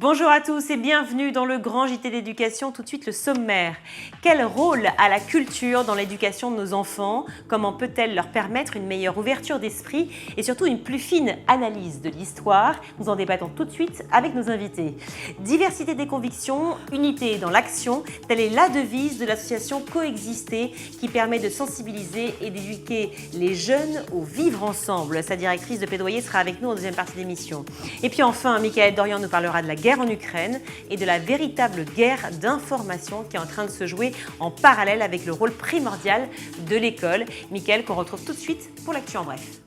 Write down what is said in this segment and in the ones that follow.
Bonjour à tous et bienvenue dans le grand JT d'éducation. Tout de suite le sommaire. Quel rôle a la culture dans l'éducation de nos enfants? Comment peut-elle leur permettre une meilleure ouverture d'esprit et surtout une plus fine analyse de l'histoire? Nous en débattons tout de suite avec nos invités. Diversité des convictions, unité dans l'action, telle est la devise de l'association Coexister qui permet de sensibiliser et d'éduquer les jeunes au vivre ensemble. Sa directrice de plaidoyer sera avec nous en deuxième partie d'émission. Et puis enfin, Michael Dorian nous parlera de la guerre en Ukraine et de la véritable guerre d'information qui est en train de se jouer en parallèle avec le rôle primordial de l'école. Michael, qu'on retrouve tout de suite pour l'actu en bref.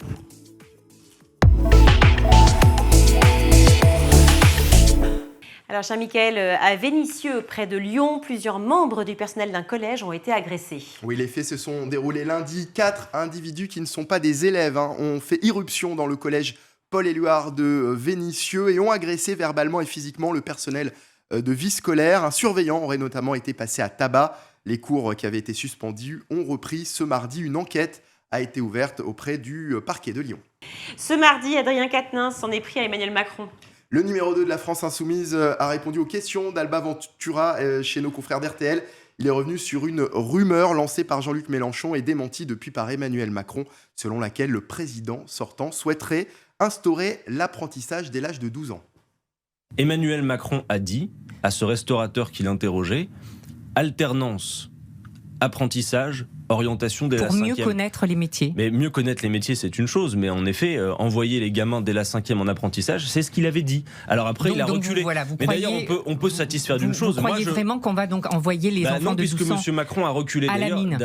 Alors, cher Michael, à Vénissieux, près de Lyon, plusieurs membres du personnel d'un collège ont été agressés. Oui, les faits se sont déroulés lundi. 4 individus qui ne sont pas des élèves ont fait irruption dans le collège Paul-Éluard de Vénissieux et ont agressé verbalement et physiquement le personnel de vie scolaire. Un surveillant aurait notamment été passé à tabac. Les cours qui avaient été suspendus ont repris ce mardi. Une enquête a été ouverte auprès du parquet de Lyon. Ce mardi, Adrien Quatennens s'en est pris à Emmanuel Macron. Le numéro 2 de la France Insoumise a répondu aux questions d'Alba Ventura chez nos confrères d'RTL. Il est revenu sur une rumeur lancée par Jean-Luc Mélenchon et démentie depuis par Emmanuel Macron, selon laquelle le président sortant souhaiterait instaurer l'apprentissage dès l'âge de 12 ans. Emmanuel Macron a dit à ce restaurateur qui l'interrogeait « alternance, apprentissage, orientation dès la 5e ». Pour mieux connaître les métiers. Mais mieux connaître les métiers, c'est une chose. Mais en effet, envoyer les gamins dès la 5e en apprentissage, c'est ce qu'il avait dit. Alors après, il a reculé. Vous mais croyez, d'ailleurs, on peut se satisfaire d'une chose. Vous croyez vraiment qu'on va donc envoyer les enfants non, de 12 ans puisque M. Macron a reculé à la mine.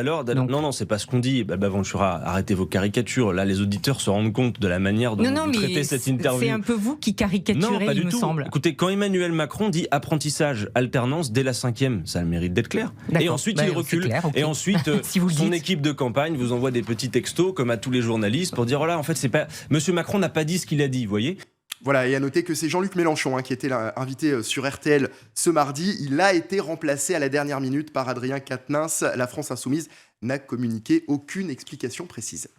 Non, c'est pas ce qu'on dit. Ventura, arrêtez vos caricatures. Là, les auditeurs se rendent compte de la manière dont vous traitez cette interview. C'est un peu vous qui caricaturez, pas du il me tout. semble. Écoutez, quand Emmanuel Macron dit apprentissage, alternance dès la 5e, ça a le mérite d'être clair. D'accord. Et ensuite, il recule. Clair, okay. Et ensuite, si son équipe de campagne vous envoie des petits textos, comme à tous les journalistes, pour dire oh là, en fait, c'est pas. Monsieur Macron n'a pas dit ce qu'il a dit, vous voyez. Voilà, et à noter que c'est Jean-Luc Mélenchon qui était invité sur RTL ce mardi. Il a été remplacé à la dernière minute par Adrien Quatennens. La France Insoumise n'a communiqué aucune explication précise.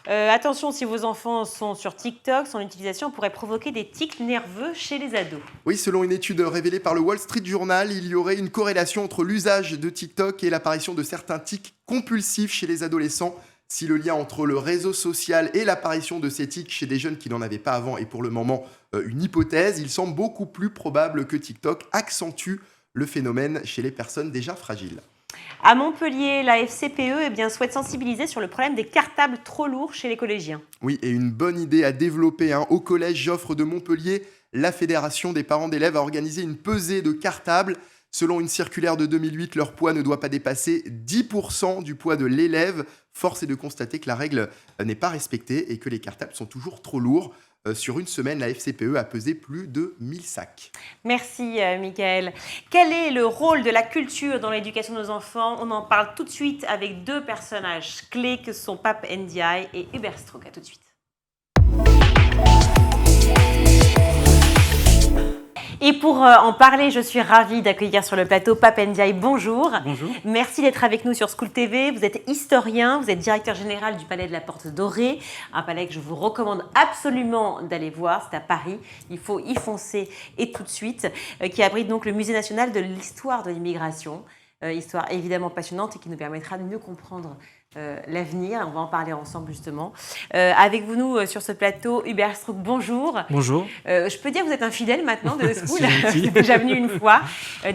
Attention, si vos enfants sont sur TikTok, son utilisation pourrait provoquer des tics nerveux chez les ados. Oui, selon une étude révélée par le Wall Street Journal, il y aurait une corrélation entre l'usage de TikTok et l'apparition de certains tics compulsifs chez les adolescents. Si le lien entre le réseau social et l'apparition de ces tics chez des jeunes qui n'en avaient pas avant est pour le moment une hypothèse, il semble beaucoup plus probable que TikTok accentue le phénomène chez les personnes déjà fragiles. À Montpellier, la FCPE souhaite sensibiliser sur le problème des cartables trop lourds chez les collégiens. Oui, et une bonne idée à développer. Au collège Joffre de Montpellier, la Fédération des parents d'élèves a organisé une pesée de cartables. Selon une circulaire de 2008, leur poids ne doit pas dépasser 10% du poids de l'élève. Force est de constater que la règle n'est pas respectée et que les cartables sont toujours trop lourds. Sur une semaine, la FCPE a pesé plus de 1000 sacs. Merci, Michael. Quel est le rôle de la culture dans l'éducation de nos enfants? On en parle tout de suite avec deux personnages clés que sont Pape Ndiaye et Hubert Strock. À tout de suite. Et pour en parler, je suis ravie d'accueillir sur le plateau Pape Ndiaye. Bonjour. Bonjour. Merci d'être avec nous sur School TV. Vous êtes historien, vous êtes directeur général du Palais de la Porte Dorée, un palais que je vous recommande absolument d'aller voir. C'est à Paris. Il faut y foncer et tout de suite, qui abrite donc le Musée national de l'histoire de l'immigration. Histoire évidemment passionnante et qui nous permettra de mieux comprendre l'avenir. On va en parler ensemble justement. Avec vous, nous, sur ce plateau, Hubert Strock, bonjour. Bonjour. Je peux dire que vous êtes un fidèle maintenant de School. Vous êtes déjà venu une fois.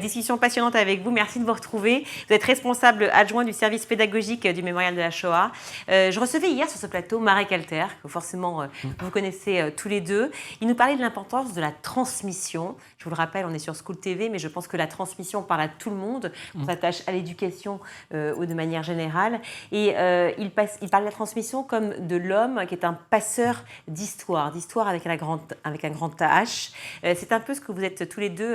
Discussion passionnante avec vous. Merci de vous retrouver. Vous êtes responsable adjoint du service pédagogique du Mémorial de la Shoah. Je recevais hier sur ce plateau Marek Alter, que forcément vous connaissez tous les deux. Il nous parlait de l'importance de la transmission. Je vous le rappelle, on est sur School TV, mais je pense que la transmission parle à tout le monde. On s'attache à l'éducation ou de manière générale. Et il parle de la transmission comme de l'homme qui est un passeur d'histoire avec un grand H. C'est un peu ce que vous êtes tous les deux,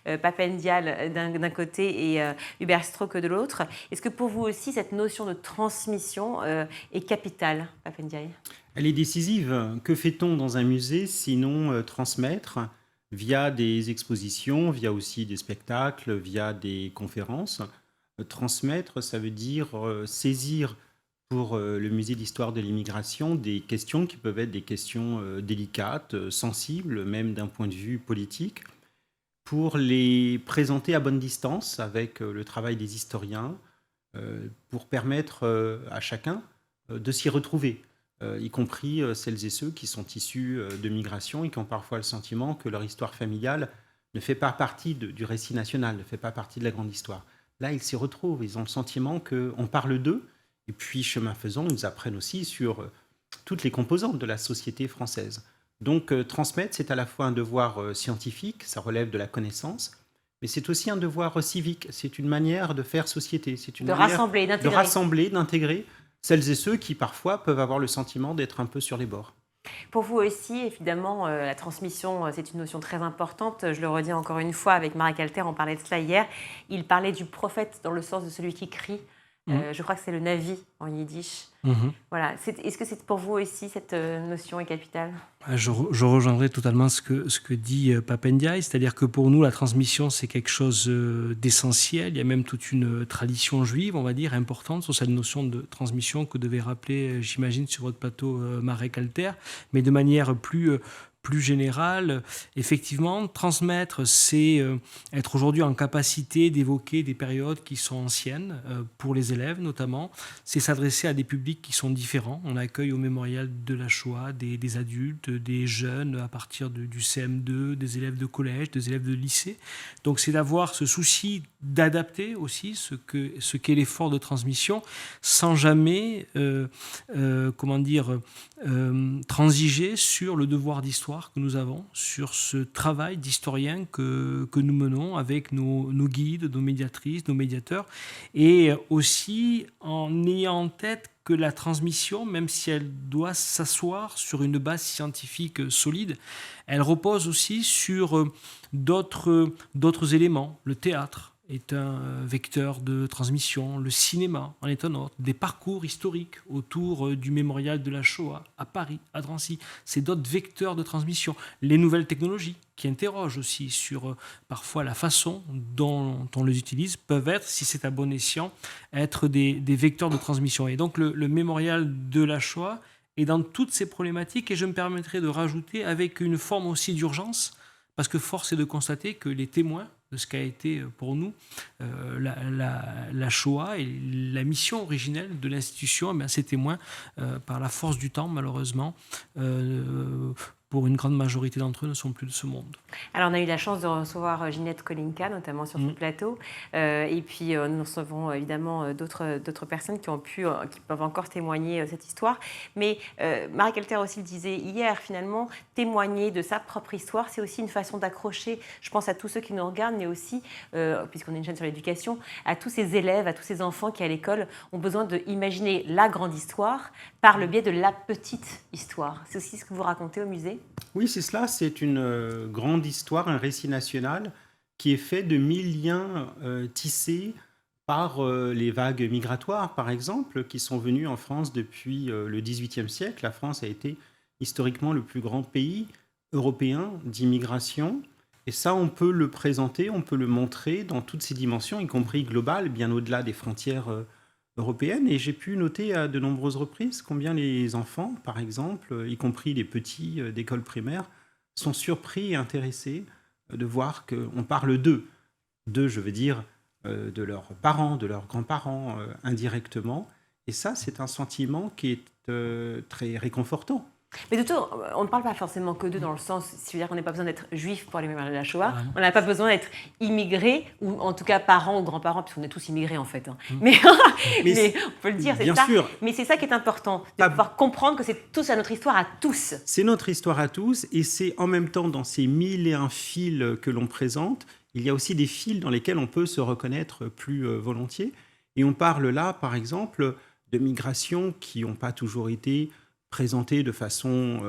Pape Ndiaye d'un côté et Hubert Strock de l'autre. Est-ce que pour vous aussi, cette notion de transmission est capitale, Pape Ndiaye? Elle est décisive. Que fait-on dans un musée sinon transmettre via des expositions, via aussi des spectacles, via des conférences? Transmettre, ça veut dire saisir pour le musée d'histoire de l'immigration des questions qui peuvent être des questions délicates, sensibles, même d'un point de vue politique, pour les présenter à bonne distance avec le travail des historiens, pour permettre à chacun de s'y retrouver, y compris celles et ceux qui sont issus de migration et qui ont parfois le sentiment que leur histoire familiale ne fait pas partie du récit national, ne fait pas partie de la grande histoire. Là, ils s'y retrouvent, ils ont le sentiment qu'on parle d'eux, et puis, chemin faisant, ils nous apprennent aussi sur toutes les composantes de la société française. Donc, transmettre, c'est à la fois un devoir scientifique, ça relève de la connaissance, mais c'est aussi un devoir civique, c'est une manière de faire société, c'est une manière de rassembler, d'intégrer celles et ceux qui, parfois, peuvent avoir le sentiment d'être un peu sur les bords. Pour vous aussi, évidemment, la transmission, c'est une notion très importante. Je le redis encore une fois, avec Marek Alter, on parlait de cela hier. Il parlait du prophète dans le sens de celui qui crie. Je crois que c'est le Navi en yiddish. Voilà. Est-ce que c'est pour vous aussi, cette notion est capitale ? Je rejoindrai totalement ce que dit Pape Ndiaye, c'est-à-dire que pour nous, la transmission, c'est quelque chose d'essentiel. Il y a même toute une tradition juive, on va dire, importante sur cette notion de transmission que devait rappeler, j'imagine, sur votre plateau Marek Alter, mais de manière plus générale, effectivement, transmettre, c'est être aujourd'hui en capacité d'évoquer des périodes qui sont anciennes, pour les élèves notamment. C'est s'adresser à des publics qui sont différents. On accueille au mémorial de la Shoah des adultes, des jeunes à partir du CM2, des élèves de collège, des élèves de lycée. Donc c'est d'avoir ce souci d'adapter aussi ce qu'est l'effort de transmission sans jamais, transiger sur le devoir d'histoire que nous avons, sur ce travail d'historien que nous menons avec nos guides, nos médiatrices, nos médiateurs, et aussi en ayant en tête que la transmission, même si elle doit s'asseoir sur une base scientifique solide, elle repose aussi sur d'autres éléments. Le théâtre est un vecteur de transmission, le cinéma en est un autre, des parcours historiques autour du mémorial de la Shoah à Paris, à Drancy, c'est d'autres vecteurs de transmission. Les nouvelles technologies qui interrogent aussi sur parfois la façon dont on les utilise peuvent être, si c'est à bon escient, être des vecteurs de transmission. Et donc le mémorial de la Shoah est dans toutes ces problématiques, et je me permettrai de rajouter avec une forme aussi d'urgence, parce que force est de constater que les témoins de ce qu'a été pour nous la Shoah et la mission originelle de l'institution, ces témoins, par la force du temps, malheureusement, pour une grande majorité d'entre eux, ne sont plus de ce monde. Alors, on a eu la chance de recevoir Ginette Kolinka, notamment sur ce plateau. Et puis, nous recevons évidemment d'autres personnes qui peuvent encore témoigner cette histoire. Mais Marek Alter aussi le disait hier, finalement, témoigner de sa propre histoire, c'est aussi une façon d'accrocher, je pense à tous ceux qui nous regardent, mais aussi, puisqu'on est une chaîne sur l'éducation, à tous ces élèves, à tous ces enfants qui, à l'école, ont besoin d'imaginer la grande histoire par le biais de la petite histoire. C'est aussi ce que vous racontez au musée ? Oui, c'est cela. C'est une grande histoire, un récit national qui est fait de 1000 liens tissés par les vagues migratoires, par exemple, qui sont venues en France depuis le XVIIIe siècle. La France a été historiquement le plus grand pays européen d'immigration. Et ça, on peut le présenter, on peut le montrer dans toutes ses dimensions, y compris globales, bien au-delà des frontières européenne. Et j'ai pu noter à de nombreuses reprises combien les enfants, par exemple, y compris les petits d'école primaire, sont surpris et intéressés de voir qu'on parle d'eux. D'eux, je veux dire, de leurs parents, de leurs grands-parents, indirectement. Et ça, c'est un sentiment qui est très réconfortant. Mais de tout, on ne parle pas forcément que d'eux dans le sens, c'est-à-dire qu'on n'a pas besoin d'être juif pour aller mémorial de la Shoah, on n'a pas besoin d'être immigré, ou en tout cas parents ou grands-parents, puisqu'on est tous immigrés en fait. Mais on peut le dire, c'est ça. Sûr. Mais c'est ça qui est important, de pouvoir comprendre que c'est tous à notre histoire à tous. C'est notre histoire à tous, et c'est en même temps dans ces 1001 fils que l'on présente, il y a aussi des fils dans lesquels on peut se reconnaître plus volontiers. Et on parle là, par exemple, de migrations qui n'ont pas toujours été présentées de façon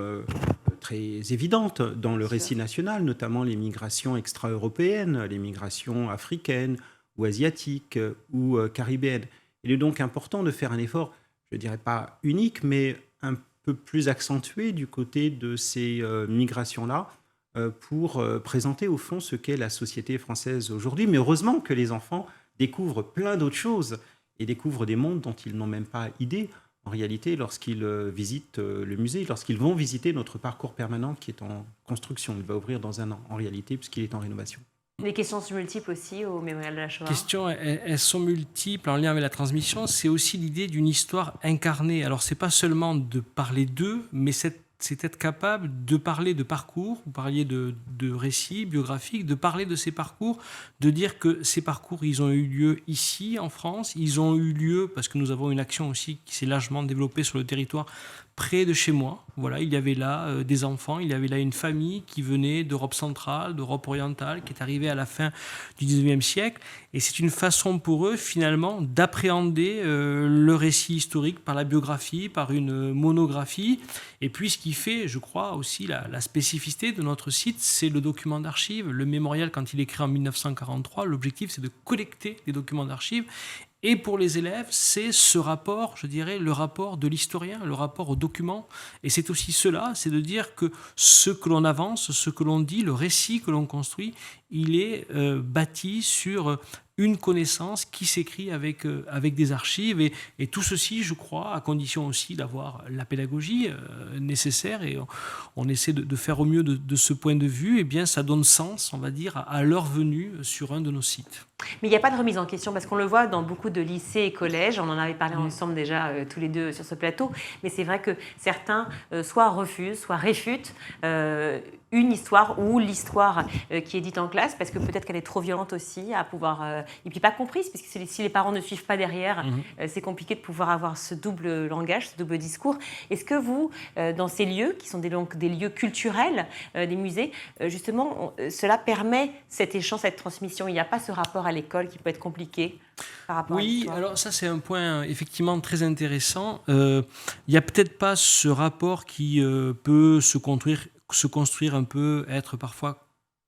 très évidente dans le récit national, notamment les migrations extra-européennes, les migrations africaines ou asiatiques ou caribéennes. Il est donc important de faire un effort, je ne dirais pas unique, mais un peu plus accentué du côté de ces migrations-là pour présenter au fond ce qu'est la société française aujourd'hui. Mais heureusement que les enfants découvrent plein d'autres choses et découvrent des mondes dont ils n'ont même pas idée. En réalité, lorsqu'ils visitent le musée, lorsqu'ils vont visiter notre parcours permanent qui est en construction, il va ouvrir dans 1 an, en réalité, puisqu'il est en rénovation. Les questions sont multiples aussi au Mémorial de la Shoah. Les questions, elles sont multiples en lien avec la transmission. C'est aussi l'idée d'une histoire incarnée. Alors, c'est pas seulement de parler d'eux, mais c'est être capable de parler de parcours, vous parliez de récits biographiques, de parler de ces parcours, de dire que ces parcours, ils ont eu lieu ici, en France, ils ont eu lieu, parce que nous avons une action aussi qui s'est largement développée sur le territoire, près de chez moi. Voilà, il y avait là des enfants, il y avait là une famille qui venait d'Europe centrale, d'Europe orientale, qui est arrivée à la fin du 19e siècle. Et c'est une façon pour eux, finalement, d'appréhender le récit historique par la biographie, par une monographie. Et puis, ce qui fait, je crois, aussi la spécificité de notre site, c'est le document d'archives. Le mémorial, quand il est créé en 1943, l'objectif, c'est de collecter des documents d'archives. Et pour les élèves, c'est ce rapport, je dirais, le rapport de l'historien, le rapport au document. Et c'est aussi cela, c'est de dire que ce que l'on avance, ce que l'on dit, le récit que l'on construit, il est bâti sur une connaissance qui s'écrit avec des archives. Et tout ceci, je crois, à condition aussi d'avoir la pédagogie nécessaire. Et on essaie de faire au mieux de ce point de vue. Eh bien, ça donne sens, on va dire, à leur venue sur un de nos sites. Mais il n'y a pas de remise en question, parce qu'on le voit dans beaucoup de lycées et collèges. On en avait parlé ensemble déjà tous les deux sur ce plateau. Mais c'est vrai que certains soit refusent, soit réfutent une histoire ou l'histoire qui est dite en classe, parce que peut-être qu'elle est trop violente aussi à pouvoir... et puis pas comprise, parce que si les parents ne suivent pas derrière, c'est compliqué de pouvoir avoir ce double langage, ce double discours. Est-ce que vous, dans ces lieux, qui sont des lieux culturels, des musées, justement, cela permet cet échange, cette transmission? Il n'y a pas ce rapport à l'école qui peut être compliqué par rapport à l'histoire? Alors ça, c'est un point effectivement très intéressant. Il n'y a peut-être pas ce rapport qui peut se construire un peu, être parfois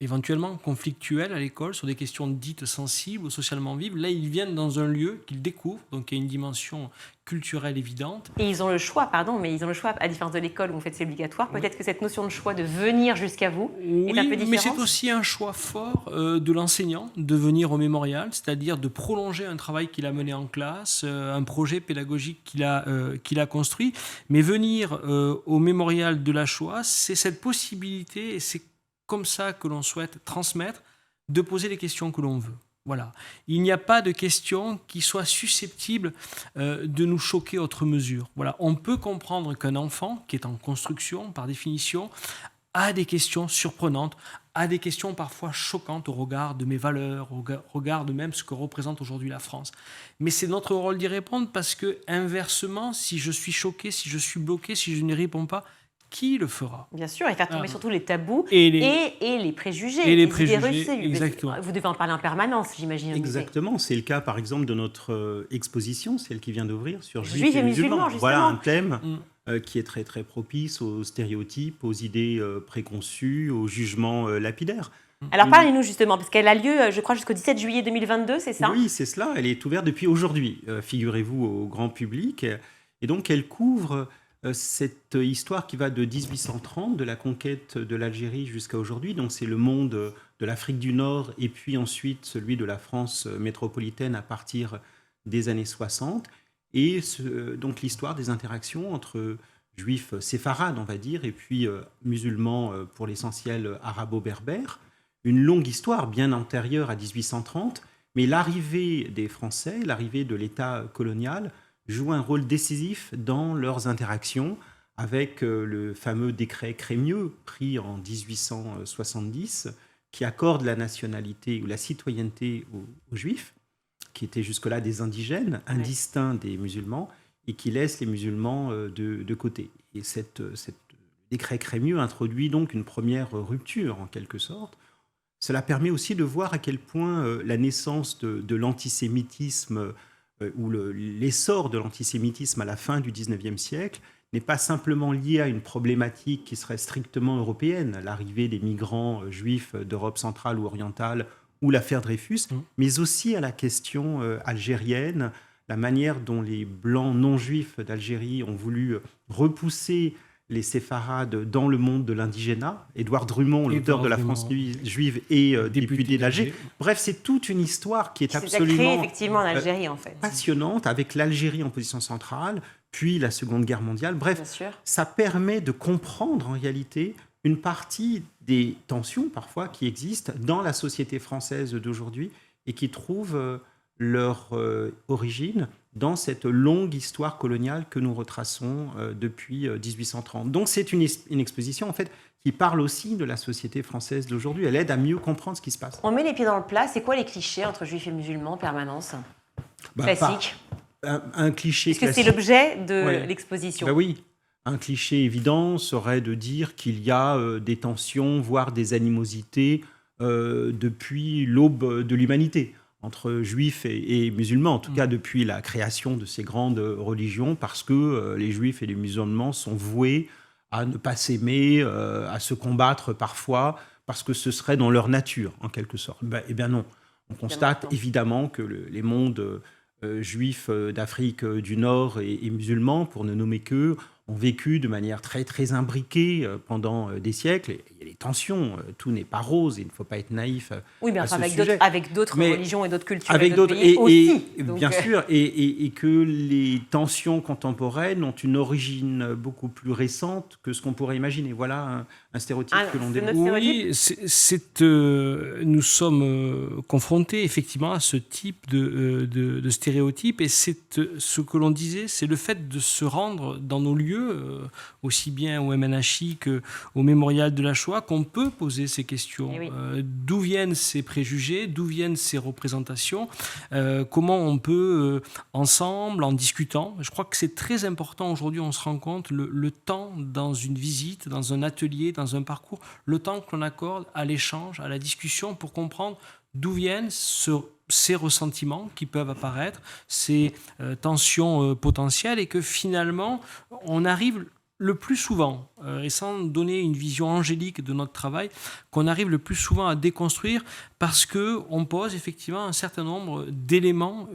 éventuellement conflictuel à l'école sur des questions dites sensibles ou socialement vives. Là, ils viennent dans un lieu qu'ils découvrent, donc il y a une dimension culturelle évidente. Et ils ont le choix, mais ils ont le choix, à différence de l'école où en fait c'est obligatoire. Peut-être que cette notion de choix de venir jusqu'à vous est un peu différente. Mais c'est aussi un choix fort de l'enseignant de venir au mémorial, c'est-à-dire de prolonger un travail qu'il a mené en classe, un projet pédagogique qu'il a construit. Mais venir au mémorial de la Shoah, c'est cette possibilité, et c'est comme ça que l'on souhaite transmettre, de poser les questions que l'on veut. Voilà. Il n'y a pas de questions qui soient susceptibles de nous choquer outre mesure. Voilà. On peut comprendre qu'un enfant, qui est en construction, par définition, a des questions surprenantes, a des questions parfois choquantes au regard de mes valeurs, au regard de même ce que représente aujourd'hui la France. Mais c'est notre rôle d'y répondre, parce que, inversement, si je suis choqué, si je suis bloqué, si je n'y réponds pas, qui le fera? Bien sûr, et faire tomber surtout les tabous et les préjugés. Et les préjugés, idées reçues. exactement. Vous devez en parler en permanence, j'imagine. Exactement, c'est le cas par exemple de notre exposition, celle qui vient d'ouvrir sur Juifs et musulmans, justement. Voilà un thème qui est très très propice aux stéréotypes, aux idées préconçues, aux jugements lapidaires. Alors parlez-nous justement, parce qu'elle a lieu, je crois, jusqu'au 17 juillet 2022, c'est ça? Oui, c'est cela, elle est ouverte depuis aujourd'hui, figurez-vous, au grand public. Et donc elle couvre cette histoire qui va de 1830, de la conquête de l'Algérie jusqu'à aujourd'hui. Donc c'est le monde de l'Afrique du Nord et puis ensuite celui de la France métropolitaine à partir des années 60. Et donc l'histoire des interactions entre juifs séfarades, on va dire, et puis musulmans pour l'essentiel arabo-berbères. Une longue histoire bien antérieure à 1830, mais l'arrivée des Français, l'arrivée de l'État colonial jouent un rôle décisif dans leurs interactions avec le fameux décret Crémieux pris en 1870 qui accorde la nationalité ou la citoyenneté aux Juifs, qui étaient jusque-là des indigènes, indistincts des musulmans, et qui laisse les musulmans de côté. Et cette décret Crémieux introduit donc une première rupture en quelque sorte. Cela permet aussi de voir à quel point la naissance de l'antisémitisme où l'essor de l'antisémitisme à la fin du XIXe siècle n'est pas simplement lié à une problématique qui serait strictement européenne, l'arrivée des migrants juifs d'Europe centrale ou orientale ou l'affaire Dreyfus, mais aussi à la question algérienne, la manière dont les blancs non-juifs d'Algérie ont voulu repousser les séfarades dans le monde de l'indigénat. Édouard Drummond, l'auteur de La France juive et député d'Alger. Bref, c'est toute une histoire qui est absolument créé effectivement en Algérie, en fait. Passionnante, avec l'Algérie en position centrale, puis la Seconde Guerre mondiale. Bref, ça permet de comprendre en réalité une partie des tensions parfois qui existent dans la société française d'aujourd'hui et qui trouvent leur origine dans cette longue histoire coloniale que nous retraçons depuis 1830. Donc c'est une exposition en fait qui parle aussi de la société française d'aujourd'hui. Elle aide à mieux comprendre ce qui se passe. On met les pieds dans le plat. C'est quoi les clichés entre juifs et musulmans en permanence? Classique. Un cliché Est-ce que classique. c'est l'objet de l'exposition? Oui. Un cliché évident serait de dire qu'il y a des tensions, voire des animosités depuis l'aube de l'humanité, entre juifs et musulmans, en tout cas depuis la création de ces grandes religions, parce que les juifs et les musulmans sont voués à ne pas s'aimer, à se combattre parfois, parce que ce serait dans leur nature, en quelque sorte. Eh bien non. On constate évidemment que les mondes juifs d'Afrique du Nord et musulmans, pour ne nommer qu'eux, ont vécu de manière très, très imbriquée pendant des siècles. Et il y a des tensions, tout n'est pas rose, il ne faut pas être naïf à ce sujet. Avec d'autres religions et d'autres cultures avec et d'autres pays aussi. Bien sûr, et que les tensions contemporaines ont une origine beaucoup plus récente que ce qu'on pourrait imaginer. Voilà un stéréotype que l'on développe. Oui, nous sommes confrontés effectivement à ce type de stéréotype, et c'est ce que l'on disait, c'est le fait de se rendre dans nos lieux, aussi bien au MNHI qu'au Mémorial de la Shoah, qu'on peut poser ces questions. D'où viennent ces préjugés, d'où viennent ces représentations, comment on peut, ensemble, en discutant, je crois que c'est très important aujourd'hui, on se rend compte, le temps dans une visite, dans un atelier, dans un parcours, le temps que l'on accorde à l'échange, à la discussion, pour comprendre d'où viennent ces ressentiments qui peuvent apparaître, ces tensions potentielles, et que finalement, on arrive le plus souvent, et sans donner une vision angélique de notre travail, qu'on arrive le plus souvent à déconstruire, parce qu'on pose effectivement un certain nombre d'éléments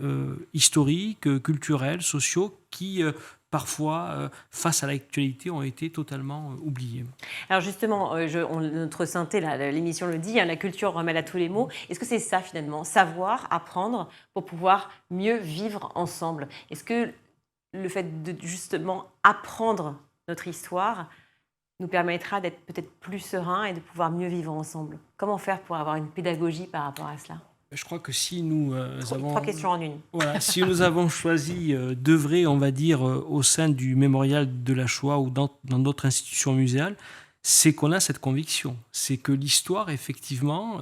historiques, culturels, sociaux, qui parfois, face à l'actualité, ont été totalement oubliés. Alors justement, notre synthé, l'émission le dit, la culture remet à tous les mots. Est-ce que c'est ça finalement, savoir, apprendre pour pouvoir mieux vivre ensemble? Est-ce que le fait de justement apprendre notre histoire nous permettra d'être peut-être plus sereins et de pouvoir mieux vivre ensemble? Comment faire pour avoir une pédagogie par rapport à cela? Je crois que si nous avons... 3 questions en une. Voilà, si nous avons choisi d'œuvrer, on va dire, au sein du Mémorial de la Shoah ou dans d'autres institutions muséales, c'est qu'on a cette conviction. C'est que l'histoire, effectivement,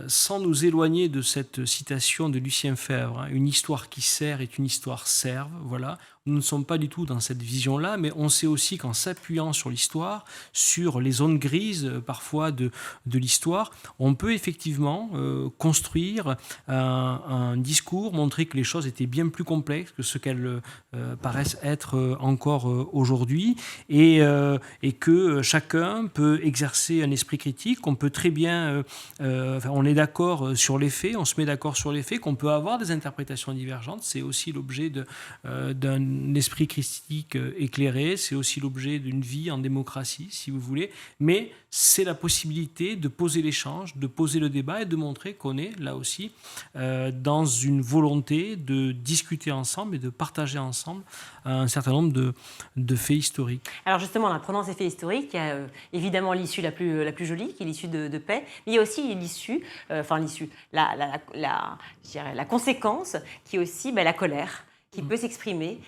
sans nous éloigner de cette citation de Lucien Febvre, une histoire qui sert est une histoire serve, voilà. Nous ne sommes pas du tout dans cette vision-là, mais on sait aussi qu'en s'appuyant sur l'histoire, sur les zones grises parfois de l'histoire, on peut effectivement construire un discours, montrer que les choses étaient bien plus complexes que ce qu'elles paraissent être encore aujourd'hui, et que chacun peut exercer un esprit critique, on peut très bien... on est d'accord sur les faits, on se met d'accord sur les faits, qu'on peut avoir des interprétations divergentes. C'est aussi l'objet d'un esprit critique éclairé, c'est aussi l'objet d'une vie en démocratie, si vous voulez. Mais c'est la possibilité de poser l'échange, de poser le débat et de montrer qu'on est, là aussi, dans une volonté de discuter ensemble et de partager ensemble un certain nombre de faits historiques. Alors justement, en apprenant ces faits historiques, il y a évidemment l'issue la plus jolie, qui est l'issue de paix, mais il y a aussi la conséquence, qui est aussi la colère, qui peut s'exprimer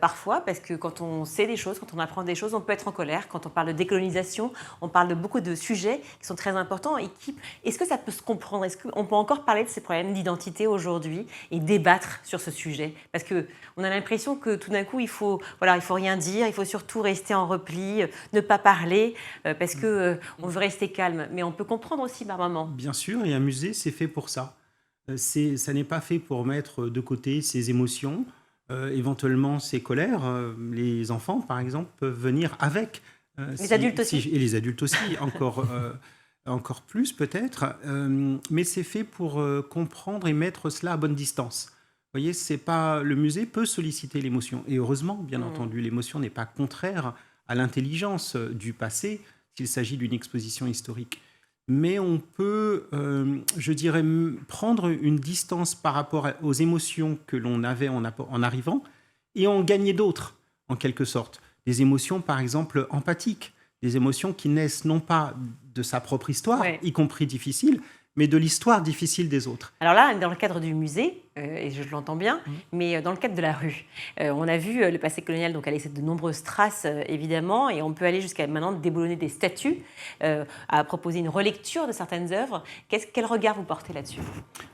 parfois, parce que quand on sait des choses, quand on apprend des choses, on peut être en colère. Quand on parle de décolonisation, on parle de beaucoup de sujets qui sont très importants. Est-ce que ça peut se comprendre? Est-ce qu'on peut encore parler de ces problèmes d'identité aujourd'hui et débattre sur ce sujet? Parce qu'on a l'impression que tout d'un coup, il faut rien dire, il faut surtout rester en repli, ne pas parler, parce qu'on veut rester calme. Mais on peut comprendre aussi par moments. Bien sûr, et un musée, c'est fait pour ça. Ça n'est pas fait pour mettre de côté ses émotions, éventuellement ses colères. Les enfants, par exemple, peuvent venir avec. Les adultes aussi. Et les adultes aussi, encore plus peut-être. Mais c'est fait pour comprendre et mettre cela à bonne distance. Vous voyez, le musée peut solliciter l'émotion. Et heureusement, bien entendu, l'émotion n'est pas contraire à l'intelligence du passé s'il s'agit d'une exposition historique. Mais on peut, je dirais, prendre une distance par rapport aux émotions que l'on avait en arrivant et en gagner d'autres, en quelque sorte. Des émotions, par exemple, empathiques, des émotions qui naissent non pas de sa propre histoire, y compris difficile, mais de l'histoire difficile des autres. Alors là, dans le cadre du musée, et je l'entends bien, mais dans le cadre de la rue, on a vu le passé colonial donc, a laissé de nombreuses traces, évidemment, et on peut aller jusqu'à maintenant déboulonner des statues, à proposer une relecture de certaines œuvres. Quel regard vous portez là-dessus ?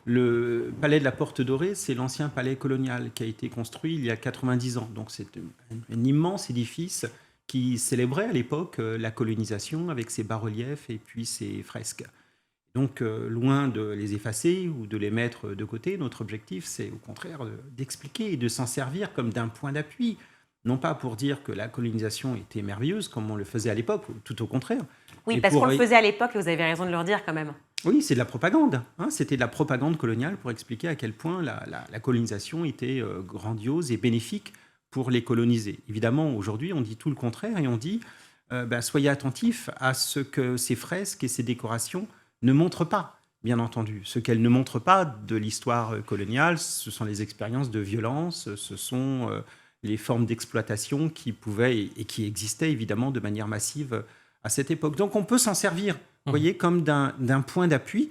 Le palais de la Porte Dorée, c'est l'ancien palais colonial qui a été construit il y a 90 ans. Donc c'est un immense édifice qui célébrait à l'époque la colonisation avec ses bas-reliefs et puis ses fresques. Donc, loin de les effacer ou de les mettre de côté, notre objectif, c'est au contraire d'expliquer et de s'en servir comme d'un point d'appui. Non pas pour dire que la colonisation était merveilleuse, comme on le faisait à l'époque, tout au contraire. Oui, parce qu'on le faisait à l'époque, et vous avez raison de le dire quand même. Oui, c'est de la propagande. C'était de la propagande coloniale pour expliquer à quel point la colonisation était grandiose et bénéfique pour les colonisés. Évidemment, aujourd'hui, on dit tout le contraire et on dit soyez attentifs à ce que ces fresques et ces décorations ne montrent pas, bien entendu. Ce qu'elles ne montrent pas de l'histoire coloniale, ce sont les expériences de violence, ce sont les formes d'exploitation qui pouvaient et qui existaient évidemment de manière massive à cette époque. Donc on peut s'en servir, vous voyez, comme d'un point d'appui.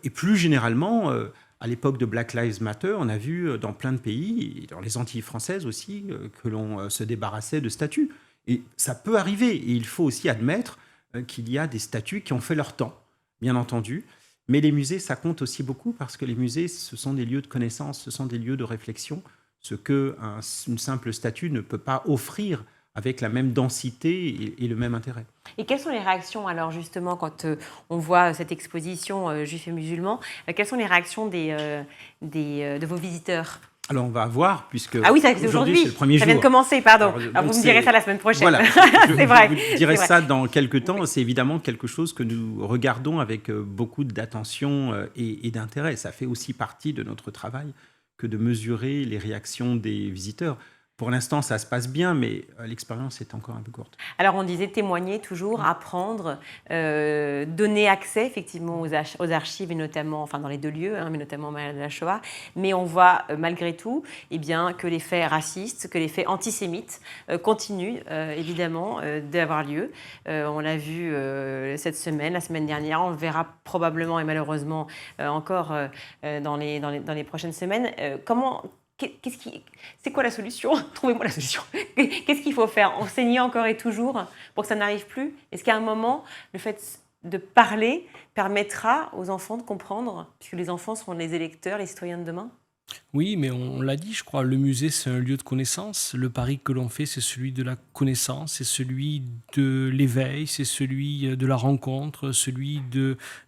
Et plus généralement, à l'époque de Black Lives Matter, on a vu dans plein de pays, et dans les Antilles françaises aussi, que l'on se débarrassait de statues. Et ça peut arriver. Et il faut aussi admettre qu'il y a des statues qui ont fait leur temps, bien entendu. Mais les musées, ça compte aussi beaucoup parce que les musées, ce sont des lieux de connaissance, ce sont des lieux de réflexion, ce qu'une simple statue ne peut pas offrir avec la même densité et le même intérêt. Et quelles sont les réactions, alors justement, quand on voit cette exposition Juifs et musulmans, quelles sont les réactions de vos visiteurs ? Alors on va voir, puisque ah oui, c'est aujourd'hui, c'est le premier jour. Ça vient de commencer, pardon. Alors vous me direz ça la semaine prochaine. Voilà, c'est vrai. Je vous dirai ça dans quelques temps. C'est évidemment quelque chose que nous regardons avec beaucoup d'attention et d'intérêt. Ça fait aussi partie de notre travail que de mesurer les réactions des visiteurs. Pour l'instant, ça se passe bien, mais l'expérience est encore un peu courte. Alors, on disait témoigner toujours, apprendre, donner accès effectivement aux archives, et notamment, enfin dans les deux lieux, mais notamment au Mémorial de la Shoah. Mais on voit malgré tout que les faits racistes, que les faits antisémites continuent évidemment d'avoir lieu. On l'a vu cette semaine, la semaine dernière, on le verra probablement et malheureusement encore dans les prochaines semaines. C'est quoi la solution ? Trouvez-moi la solution. Qu'est-ce qu'il faut faire ? Enseigner encore et toujours pour que ça n'arrive plus ? Est-ce qu'à un moment, le fait de parler permettra aux enfants de comprendre, puisque les enfants seront les électeurs, les citoyens de demain ? Oui, mais on l'a dit, je crois, le musée, c'est un lieu de connaissance. Le pari que l'on fait, c'est celui de la connaissance, c'est celui de l'éveil, c'est celui de la rencontre, celui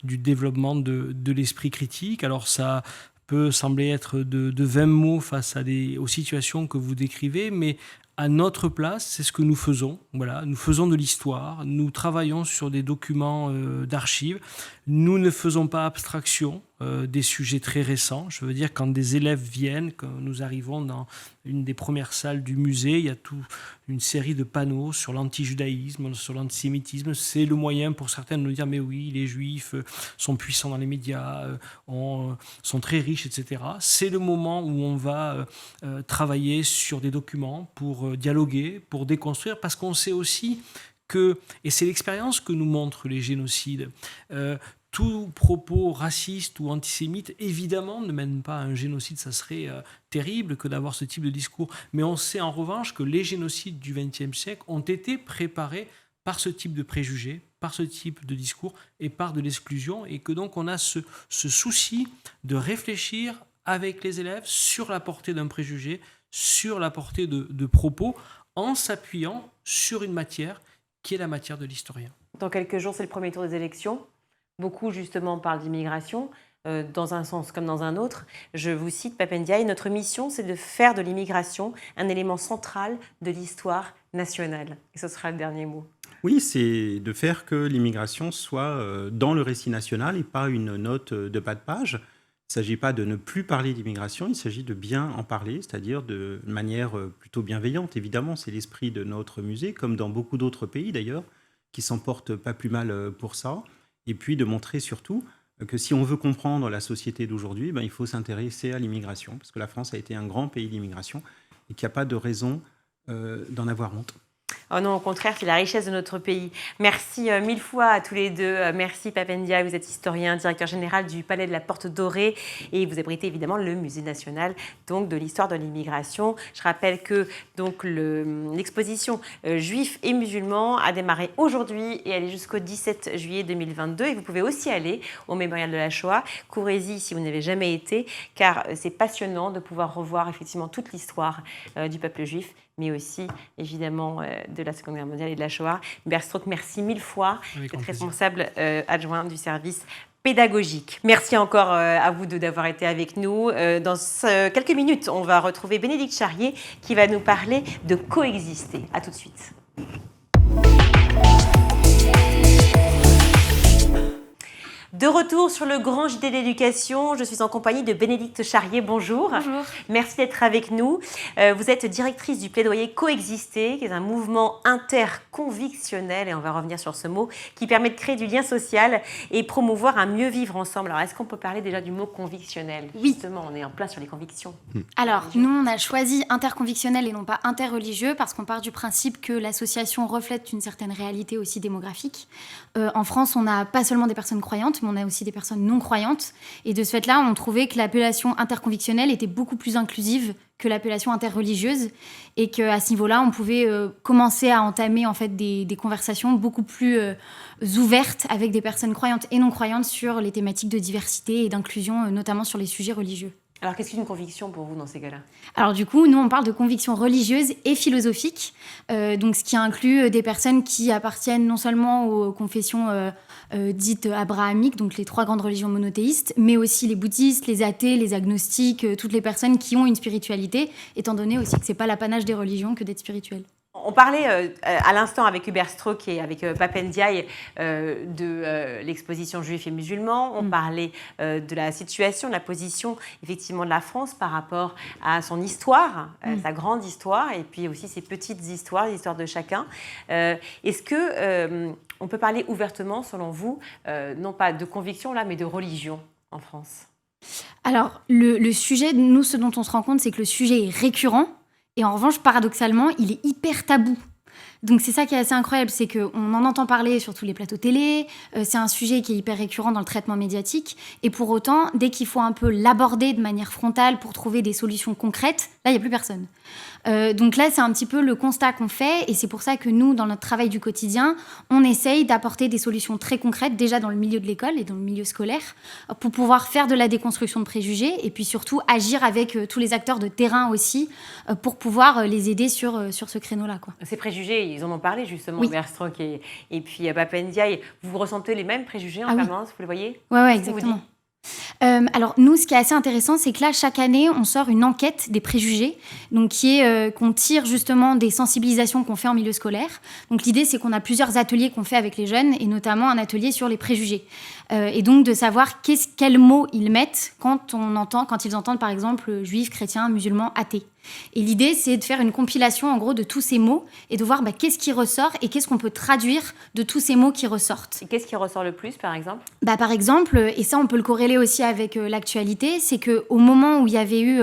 du développement de l'esprit critique. Alors ça peut sembler être de 20 mots face aux situations que vous décrivez, mais à notre place, c'est ce que nous faisons. Voilà, nous faisons de l'histoire, nous travaillons sur des documents d'archives, nous ne faisons pas abstraction des sujets très récents. Je veux dire, quand des élèves viennent, quand nous arrivons dans une des premières salles du musée, il y a toute une série de panneaux sur l'antijudaïsme, sur l'antisémitisme. C'est le moyen pour certains de nous dire « mais oui, les juifs sont puissants dans les médias, sont très riches, etc. » C'est le moment où on va travailler sur des documents pour dialoguer, pour déconstruire, parce qu'on sait aussi que, et c'est l'expérience que nous montrent les génocides, tout propos raciste ou antisémite, évidemment, ne mène pas à un génocide. Ça serait terrible que d'avoir ce type de discours. Mais on sait en revanche que les génocides du XXe siècle ont été préparés par ce type de préjugés, par ce type de discours et par de l'exclusion. Et que donc on a ce souci de réfléchir avec les élèves sur la portée d'un préjugé, sur la portée de propos, en s'appuyant sur une matière qui est la matière de l'historien. Dans quelques jours, c'est le premier tour des élections. Beaucoup, justement, parlent d'immigration, dans un sens comme dans un autre. Je vous cite Pape Ndiaye, notre mission, c'est de faire de l'immigration un élément central de l'histoire nationale. Et ce sera le dernier mot. Oui, c'est de faire que l'immigration soit dans le récit national et pas une note de bas de page. Il ne s'agit pas de ne plus parler d'immigration, il s'agit de bien en parler, c'est-à-dire de manière plutôt bienveillante. Évidemment, c'est l'esprit de notre musée, comme dans beaucoup d'autres pays d'ailleurs, qui s'en portent pas plus mal pour ça. Et puis de montrer surtout que si on veut comprendre la société d'aujourd'hui, il faut s'intéresser à l'immigration, parce que la France a été un grand pays d'immigration et qu'il n'y a pas de raison d'en avoir honte. Oh non, au contraire, c'est la richesse de notre pays. Merci mille fois à tous les deux. Merci Pape Ndiaye, vous êtes historien, directeur général du Palais de la Porte Dorée et vous abritez évidemment le Musée national donc, de l'histoire de l'immigration. Je rappelle que donc, l'exposition Juifs et musulmans a démarré aujourd'hui et elle est jusqu'au 17 juillet 2022. Et vous pouvez aussi aller au Mémorial de la Shoah. Courez-y si vous n'avez jamais été, car c'est passionnant de pouvoir revoir effectivement toute l'histoire du peuple juif, mais aussi, évidemment, de la Seconde Guerre mondiale et de la Shoah. Hubert Strauch, merci mille fois. Vous êtes responsable adjoint du service pédagogique. Merci encore à vous deux d'avoir été avec nous. Dans quelques minutes, on va retrouver Bénédicte Charrier qui va nous parler de coexister. À tout de suite. De retour sur le grand JT d'éducation, je suis en compagnie de Bénédicte Charrier. Bonjour. Bonjour. Merci d'être avec nous. Vous êtes directrice du plaidoyer Coexister, qui est un mouvement interconvictionnel, et on va revenir sur ce mot, qui permet de créer du lien social et promouvoir un mieux vivre ensemble. Alors, est-ce qu'on peut parler déjà du mot convictionnel ? Oui. Justement, on est en plein sur les convictions. Alors, nous, on a choisi interconvictionnel et non pas interreligieux parce qu'on part du principe que l'association reflète une certaine réalité aussi démographique. En France, on n'a pas seulement des personnes croyantes, mais on a aussi des personnes non croyantes. Et de ce fait-là, on trouvait que l'appellation interconvictionnelle était beaucoup plus inclusive que l'appellation interreligieuse et qu'à ce niveau-là, on pouvait commencer à entamer en fait des conversations beaucoup plus ouvertes avec des personnes croyantes et non croyantes sur les thématiques de diversité et d'inclusion, notamment sur les sujets religieux. Alors, qu'est-ce qu'une conviction pour vous dans ces cas-là ? Alors du coup, nous, on parle de convictions religieuses et philosophiques, donc ce qui inclut des personnes qui appartiennent non seulement aux confessions dites abrahamiques, donc les 3 grandes religions monothéistes, mais aussi les bouddhistes, les athées, les agnostiques, toutes les personnes qui ont une spiritualité, étant donné aussi que c'est pas l'apanage des religions que d'être spirituel. On parlait à l'instant avec Hubert Strauch et avec Pape Ndiaye de l'exposition Juifs et musulmans. On parlait de la situation, de la position effectivement de la France par rapport à son histoire, sa grande histoire, et puis aussi ses petites histoires, les histoires de chacun. Est-ce que on peut parler ouvertement, selon vous, non pas de conviction là, mais de religion en France ? Alors le sujet, nous, ce dont on se rend compte, c'est que le sujet est récurrent. Et en revanche, paradoxalement, il est hyper tabou. Donc c'est ça qui est assez incroyable, c'est qu'on en entend parler sur tous les plateaux télé, c'est un sujet qui est hyper récurrent dans le traitement médiatique, et pour autant, dès qu'il faut un peu l'aborder de manière frontale pour trouver des solutions concrètes, là, il n'y a plus personne. Donc là, c'est un petit peu le constat qu'on fait, et c'est pour ça que nous, dans notre travail du quotidien, on essaye d'apporter des solutions très concrètes, déjà dans le milieu de l'école et dans le milieu scolaire, pour pouvoir faire de la déconstruction de préjugés, et puis surtout agir avec tous les acteurs de terrain aussi, pour pouvoir les aider sur ce créneau-là, quoi. Ces préjugés, ils en ont parlé justement, Oui. Hubert Strauch et puis Pape Ndiaye. Vous ressentez les mêmes préjugés en permanence, vous les voyez ? Ouais, exactement. Alors nous, ce qui est assez intéressant, c'est que là, chaque année, on sort une enquête des préjugés, donc qu'on tire justement des sensibilisations qu'on fait en milieu scolaire. Donc l'idée, c'est qu'on a plusieurs ateliers qu'on fait avec les jeunes, et notamment un atelier sur les préjugés. Et donc de savoir quels mots ils mettent quand ils entendent par exemple juifs, chrétiens, musulmans, athées. Et l'idée, c'est de faire une compilation en gros de tous ces mots et de voir qu'est-ce qui ressort et qu'est-ce qu'on peut traduire de tous ces mots qui ressortent. Et qu'est-ce qui ressort le plus, par exemple ? Par exemple, et ça on peut le corréler aussi avec l'actualité, c'est qu'au moment où il y avait eu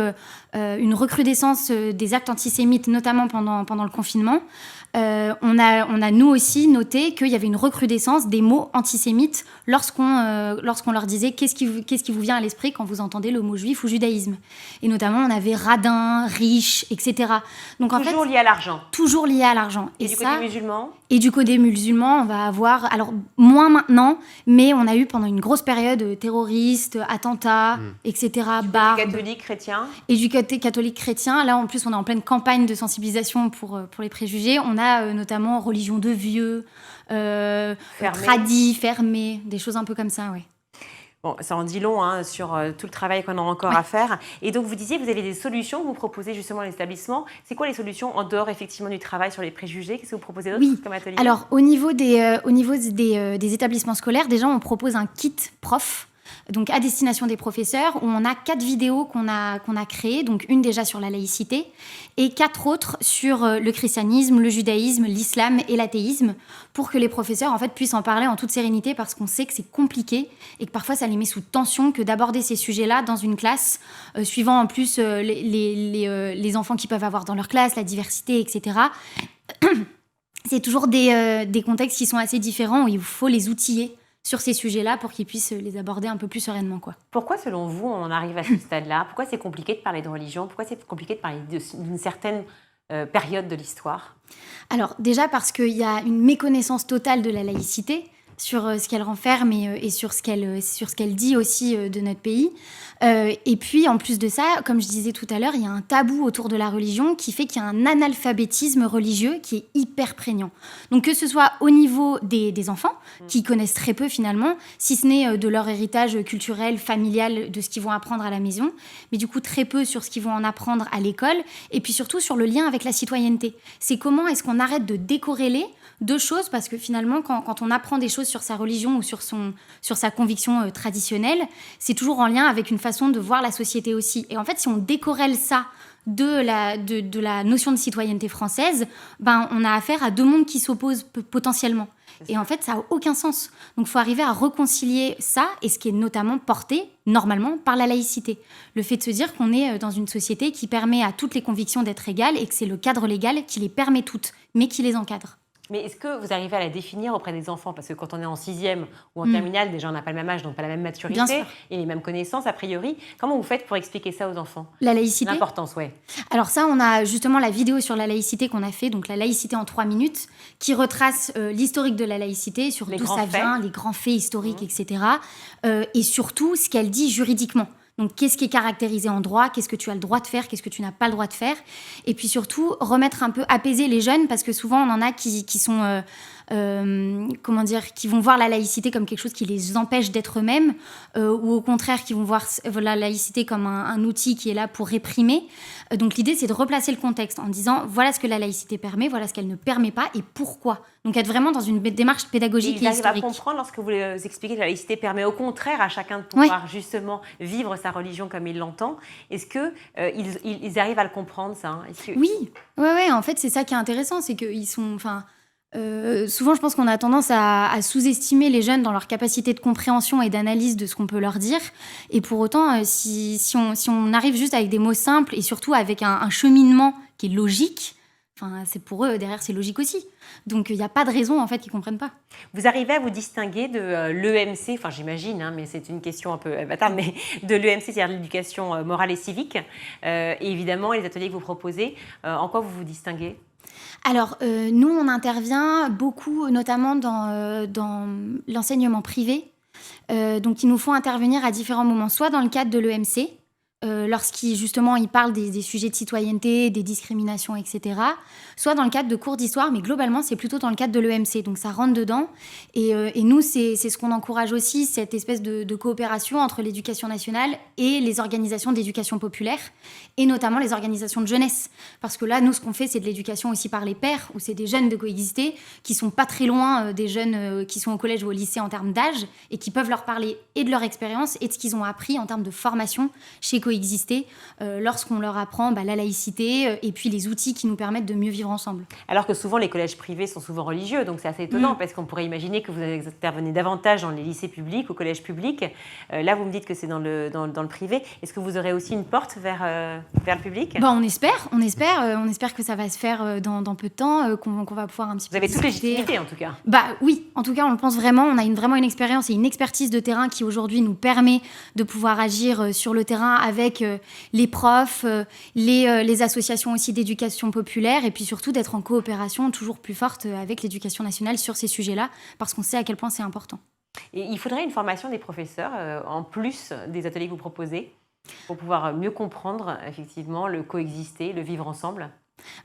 une recrudescence des actes antisémites, notamment pendant le confinement, on a nous aussi noté qu'il y avait une recrudescence des mots antisémites lorsqu'on leur disait qu'est-ce qui vous vient à l'esprit quand vous entendez le mot juif ou judaïsme. Et notamment, on avait radin, riche, etc. Donc, toujours lié à l'argent. Toujours lié à l'argent. Et du côté musulman ? Et du côté musulman, on va avoir, alors moins maintenant, mais on a eu pendant une grosse période terroristes, attentats, etc. Du catholique chrétien. Et du côté catholique chrétien, là en plus on est en pleine campagne de sensibilisation pour les préjugés. On a notamment religion de vieux, tradis, fermés, des choses un peu comme ça, ouais. Bon, ça en dit long sur tout le travail qu'on a encore à faire. Et donc, vous disiez, vous avez des solutions que vous proposez justement à l'établissement. C'est quoi les solutions en dehors effectivement du travail sur les préjugés ? Qu'est-ce que vous proposez d'autre comme atelier ? Alors, au niveau des établissements scolaires, déjà, on propose un kit prof. Donc à destination des professeurs, où on a 4 vidéos qu'on a créées, donc une déjà sur la laïcité, et 4 autres sur le christianisme, le judaïsme, l'islam et l'athéisme, pour que les professeurs en fait puissent en parler en toute sérénité, parce qu'on sait que c'est compliqué et que parfois ça les met sous tension que d'aborder ces sujets-là dans une classe, suivant en plus les enfants qu'ils peuvent avoir dans leur classe, la diversité, etc. c'est toujours des contextes qui sont assez différents où il faut les outiller sur ces sujets-là pour qu'ils puissent les aborder un peu plus sereinement, quoi. Pourquoi, selon vous, on en arrive à ce stade-là? Pourquoi c'est compliqué de parler de religion? Pourquoi c'est compliqué de parler d'une certaine période de l'histoire? Alors déjà parce qu'il y a une méconnaissance totale de la laïcité sur ce qu'elle renferme et sur ce qu'elle dit aussi de notre pays. Et puis, en plus de ça, comme je disais tout à l'heure, il y a un tabou autour de la religion qui fait qu'il y a un analphabétisme religieux qui est hyper prégnant. Donc, que ce soit au niveau des enfants, qui connaissent très peu finalement, si ce n'est de leur héritage culturel, familial, de ce qu'ils vont apprendre à la maison, mais du coup très peu sur ce qu'ils vont en apprendre à l'école, et puis surtout sur le lien avec la citoyenneté. C'est comment est-ce qu'on arrête de décorréler deux choses, parce que finalement, quand on apprend des choses sur sa religion ou sur sa conviction traditionnelle, c'est toujours en lien avec une façon de voir la société aussi. Et en fait, si on décorrèle ça de la notion de citoyenneté française, ben, on a affaire à deux mondes qui s'opposent potentiellement. Et en fait, ça n'a aucun sens. Donc, il faut arriver à réconcilier ça, et ce qui est notamment porté, normalement, par la laïcité. Le fait de se dire qu'on est dans une société qui permet à toutes les convictions d'être égales, et que c'est le cadre légal qui les permet toutes, mais qui les encadre. Mais est-ce que vous arrivez à la définir auprès des enfants? Parce que quand on est en 6e ou en terminale, déjà on n'a pas le même âge, donc pas la même maturité et les mêmes connaissances a priori. Comment vous faites pour expliquer ça aux enfants? La laïcité? L'importance, ouais. Alors ça, on a justement la vidéo sur la laïcité qu'on a fait, donc la laïcité en 3 minutes, qui retrace l'historique de la laïcité, sur d'où ça vient, les grands faits historiques, etc. Et surtout, ce qu'elle dit juridiquement. Donc, qu'est-ce qui est caractérisé en droit? Qu'est-ce que tu as le droit de faire? Qu'est-ce que tu n'as pas le droit de faire? Et puis surtout, remettre un peu, apaiser les jeunes, parce que souvent, on en a qui sont... qui vont voir la laïcité comme quelque chose qui les empêche d'être eux-mêmes, ou au contraire, qui vont voir la laïcité comme un outil qui est là pour réprimer. Donc l'idée, c'est de replacer le contexte en disant, voilà ce que la laïcité permet, voilà ce qu'elle ne permet pas, et pourquoi. Donc être vraiment dans une démarche pédagogique et historique. Ils arrivent à comprendre lorsque vous expliquez que la laïcité permet au contraire à chacun de pouvoir justement vivre sa religion comme il l'entend. Est-ce qu'ils arrivent à le comprendre, ça, hein? Oui, en fait, c'est ça qui est intéressant, c'est qu'ils sont... souvent, je pense qu'on a tendance à sous-estimer les jeunes dans leur capacité de compréhension et d'analyse de ce qu'on peut leur dire. Et pour autant, si on arrive juste avec des mots simples et surtout avec un cheminement qui est logique, c'est pour eux, derrière, c'est logique aussi. Donc, il n'y a pas de raison, en fait, qu'ils ne comprennent pas. Vous arrivez à vous distinguer de l'EMC, j'imagine, hein, mais c'est une question un peu bâtarde, mais de l'EMC, c'est-à-dire l'éducation morale et civique, et évidemment, les ateliers que vous proposez. En quoi vous vous distinguez ? Alors, nous, on intervient beaucoup, notamment dans l'enseignement privé. Donc, ils nous font intervenir à différents moments, soit dans le cadre de l'EMC, lorsqu'ils parlent des sujets de citoyenneté, des discriminations, etc. Soit dans le cadre de cours d'histoire, mais globalement, c'est plutôt dans le cadre de l'EMC. Donc, ça rentre dedans. Et nous, c'est ce qu'on encourage aussi, cette espèce de coopération entre l'éducation nationale et les organisations d'éducation populaire, et notamment les organisations de jeunesse. Parce que là, nous, ce qu'on fait, c'est de l'éducation aussi par les pairs, où c'est des jeunes de Coexister qui sont pas très loin des jeunes qui sont au collège ou au lycée en termes d'âge, et qui peuvent leur parler et de leur expérience et de ce qu'ils ont appris en termes de formation chez Coexister, lorsqu'on leur apprend la laïcité et puis les outils qui nous permettent de mieux vivre ensemble. Alors que souvent, les collèges privés sont souvent religieux, donc c'est assez étonnant, parce qu'on pourrait imaginer que vous intervenez davantage dans les lycées publics, au collège public. Là, vous me dites que c'est dans le privé. Est-ce que vous aurez aussi une porte vers le public ? On espère que ça va se faire dans peu de temps, qu'on va pouvoir un petit peu... Vous avez toute légitimité, en tout cas. Oui, en tout cas, on le pense vraiment. On a vraiment une expérience et une expertise de terrain qui, aujourd'hui, nous permet de pouvoir agir sur le terrain avec les profs, les associations aussi d'éducation populaire, et puis surtout d'être en coopération toujours plus forte avec l'éducation nationale sur ces sujets-là, parce qu'on sait à quel point c'est important. Et il faudrait une formation des professeurs, en plus des ateliers que vous proposez, pour pouvoir mieux comprendre effectivement le coexister, le vivre ensemble.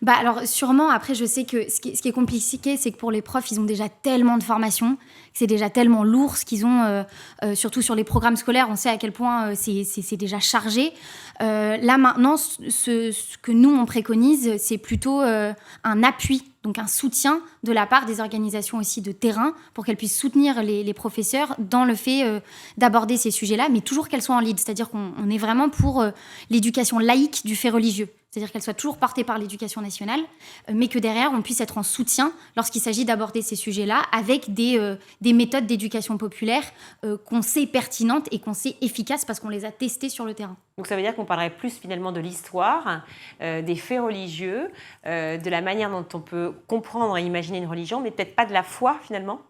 Alors sûrement, après je sais que ce qui est compliqué, c'est que pour les profs, ils ont déjà tellement de formations, que c'est déjà tellement lourd ce qu'ils ont, surtout sur les programmes scolaires, on sait à quel point c'est déjà chargé. Là maintenant, ce que nous on préconise, c'est plutôt un appui, donc un soutien de la part des organisations aussi de terrain, pour qu'elles puissent soutenir les professeurs dans le fait d'aborder ces sujets-là, mais toujours qu'elles soient en lead, c'est-à-dire qu'on est vraiment pour l'éducation laïque du fait religieux. C'est-à-dire qu'elle soit toujours portée par l'éducation nationale, mais que derrière, on puisse être en soutien lorsqu'il s'agit d'aborder ces sujets-là avec des méthodes d'éducation populaire qu'on sait pertinentes et qu'on sait efficaces parce qu'on les a testées sur le terrain. Donc ça veut dire qu'on parlerait plus finalement de l'histoire, des faits religieux, de la manière dont on peut comprendre et imaginer une religion, mais peut-être pas de la foi finalement.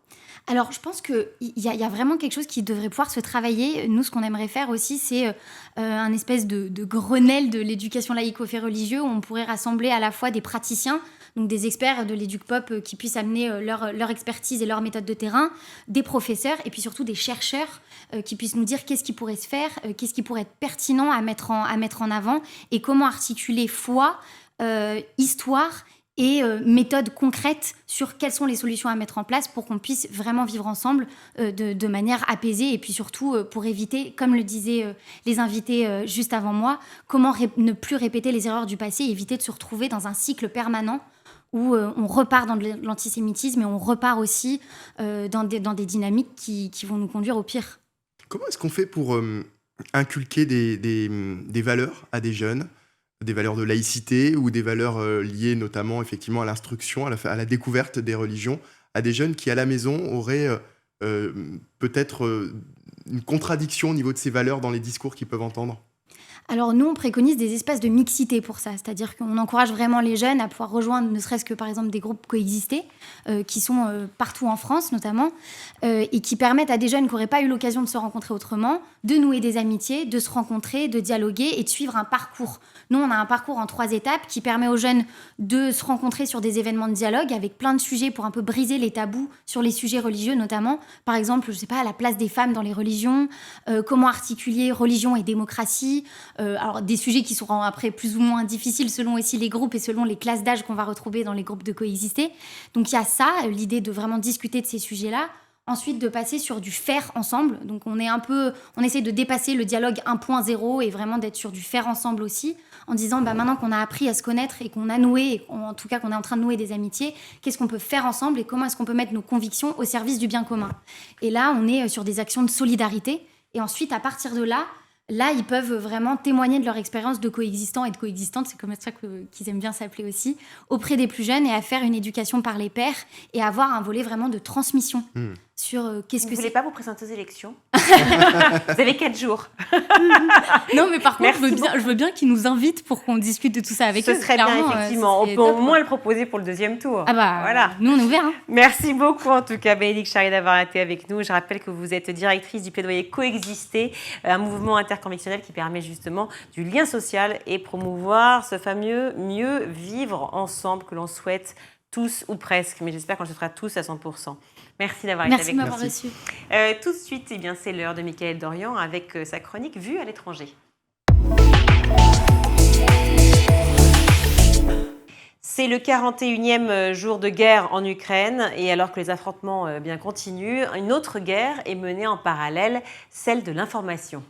Alors, je pense qu'il y a vraiment quelque chose qui devrait pouvoir se travailler. Nous, ce qu'on aimerait faire aussi, c'est un espèce de Grenelle de l'éducation laïque aux faits religieux, où on pourrait rassembler à la fois des praticiens, donc des experts de l'éduc-pop qui puissent amener leur expertise et leur méthode de terrain, des professeurs et puis surtout des chercheurs qui puissent nous dire qu'est-ce qui pourrait se faire, qu'est-ce qui pourrait être pertinent à mettre en avant et comment articuler foi, histoire et méthodes concrètes sur quelles sont les solutions à mettre en place pour qu'on puisse vraiment vivre ensemble de manière apaisée et puis surtout pour éviter, comme le disaient les invités juste avant moi, comment ne plus répéter les erreurs du passé et éviter de se retrouver dans un cycle permanent où on repart dans de l'antisémitisme et on repart aussi dans des dynamiques qui vont nous conduire au pire. Comment est-ce qu'on fait pour inculquer des valeurs à des jeunes, des valeurs de laïcité ou des valeurs liées notamment effectivement à l'instruction, à la découverte des religions, à des jeunes qui à la maison auraient peut-être une contradiction au niveau de ces valeurs dans les discours qu'ils peuvent entendre? Alors nous, on préconise des espaces de mixité pour ça, c'est-à-dire qu'on encourage vraiment les jeunes à pouvoir rejoindre ne serait-ce que par exemple des groupes coexistés qui sont partout en France notamment et qui permettent à des jeunes qui n'auraient pas eu l'occasion de se rencontrer autrement de nouer des amitiés, de se rencontrer, de dialoguer et de suivre un parcours. Nous, on a un parcours en 3 étapes qui permet aux jeunes de se rencontrer sur des événements de dialogue avec plein de sujets pour un peu briser les tabous sur les sujets religieux notamment. Par exemple, je sais pas, la place des femmes dans les religions, comment articuler religion et démocratie. Alors des sujets qui seront après plus ou moins difficiles selon aussi les groupes et selon les classes d'âge qu'on va retrouver dans les groupes de coexister. Donc il y a ça, l'idée de vraiment discuter de ces sujets-là. Ensuite, de passer sur du faire ensemble. Donc on essaie de dépasser le dialogue 1.0 et vraiment d'être sur du faire ensemble aussi, en disant maintenant qu'on a appris à se connaître et qu'on a noué, en tout cas qu'on est en train de nouer des amitiés, qu'est-ce qu'on peut faire ensemble et comment est-ce qu'on peut mettre nos convictions au service du bien commun. Et là, on est sur des actions de solidarité. Et ensuite, à partir de là, ils peuvent vraiment témoigner de leur expérience de coexistants et de coexistantes, c'est comme ça qu'ils aiment bien s'appeler aussi, auprès des plus jeunes et à faire une éducation par les pairs et avoir un volet vraiment de transmission sur qu'est-ce que c'est. Vous ne voulez pas vous présenter aux élections? Vous avez 4 jours. Non, mais par contre, je veux bien qu'ils nous invitent pour qu'on discute de tout ça avec eux. Ce serait bien, effectivement. On peut au moins le proposer pour le 2e tour. Ah bah, voilà. Nous, on est ouverts. Hein. Merci beaucoup, en tout cas, Bénédicte Charrier, d'avoir été avec nous. Je rappelle que vous êtes directrice du plaidoyer Coexister, un mouvement interconvictionnel qui permet justement du lien social et promouvoir ce fameux mieux vivre ensemble que l'on souhaite tous ou presque, mais j'espère qu'on le fera tous à 100%. Merci d'avoir été avec nous. Merci de m'avoir reçu. Tout de suite, c'est l'heure de Mickaël Dorian avec sa chronique Vue à l'étranger. C'est le 41e jour de guerre en Ukraine et alors que les affrontements bien continuent, une autre guerre est menée en parallèle, celle de l'information.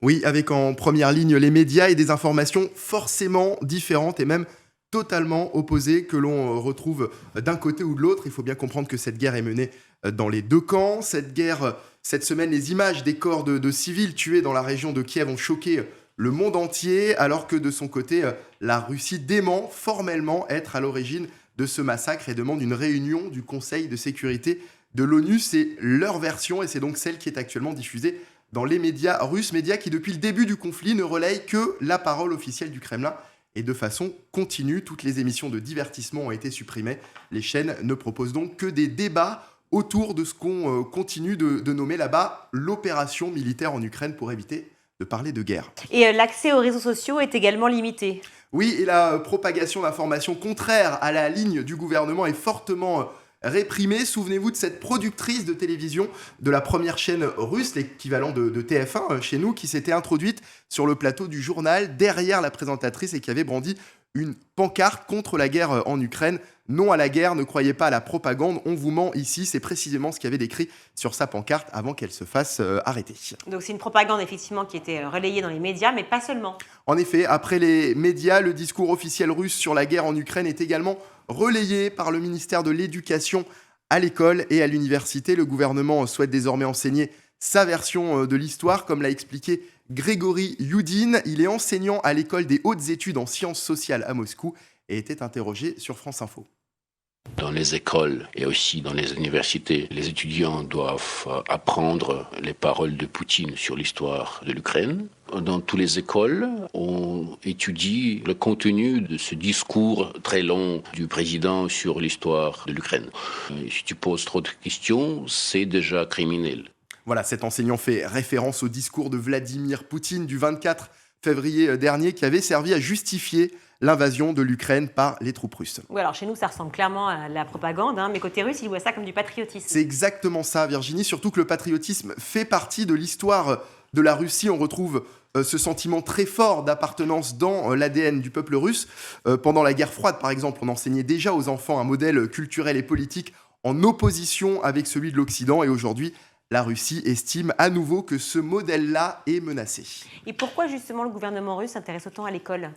Oui, avec en première ligne les médias et des informations forcément différentes et même totalement opposées que l'on retrouve d'un côté ou de l'autre. Il faut bien comprendre que cette guerre est menée dans les 2 camps. Cette semaine, les images des corps de civils tués dans la région de Kiev ont choqué le monde entier, alors que de son côté, la Russie dément formellement être à l'origine de ce massacre et demande une réunion du Conseil de sécurité de l'ONU. C'est leur version et c'est donc celle qui est actuellement diffusée dans les médias russes, médias qui depuis le début du conflit ne relayent que la parole officielle du Kremlin. Et de façon continue, toutes les émissions de divertissement ont été supprimées. Les chaînes ne proposent donc que des débats autour de ce qu'on continue de nommer là-bas l'opération militaire en Ukraine pour éviter de parler de guerre. Et l'accès aux réseaux sociaux est également limité. Oui, et la propagation d'informations contraires à la ligne du gouvernement est fortement réprimée. Souvenez-vous de cette productrice de télévision de la première chaîne russe, l'équivalent de TF1 chez nous, qui s'était introduite sur le plateau du journal derrière la présentatrice et qui avait brandi une pancarte contre la guerre en Ukraine. Non à la guerre, ne croyez pas à la propagande, on vous ment ici. C'est précisément ce qu'il y avait décrit sur sa pancarte avant qu'elle se fasse arrêter. Donc c'est une propagande effectivement qui était relayée dans les médias, mais pas seulement. En effet, après les médias, le discours officiel russe sur la guerre en Ukraine est également relayé par le ministère de l'Éducation à l'école et à l'université. Le gouvernement souhaite désormais enseigner sa version de l'histoire, comme l'a expliqué Grégory Youdin. Il est enseignant à l'école des hautes études en sciences sociales à Moscou et était interrogé sur France Info. Dans les écoles et aussi dans les universités, les étudiants doivent apprendre les paroles de Poutine sur l'histoire de l'Ukraine. Dans toutes les écoles, on étudie le contenu de ce discours très long du président sur l'histoire de l'Ukraine. Si tu poses trop de questions, c'est déjà criminel. Voilà, cet enseignant fait référence au discours de Vladimir Poutine du 24 février dernier qui avait servi à justifier l'invasion de l'Ukraine par les troupes russes. Oui, alors chez nous, ça ressemble clairement à la propagande, mais côté russe, ils voient ça comme du patriotisme. C'est exactement ça, Virginie, surtout que le patriotisme fait partie de l'histoire de la Russie. On retrouve ce sentiment très fort d'appartenance dans l'ADN du peuple russe. Pendant la guerre froide, par exemple, on enseignait déjà aux enfants un modèle culturel et politique en opposition avec celui de l'Occident. Et aujourd'hui, la Russie estime à nouveau que ce modèle-là est menacé. Et pourquoi justement le gouvernement russe s'intéresse autant à l'école ?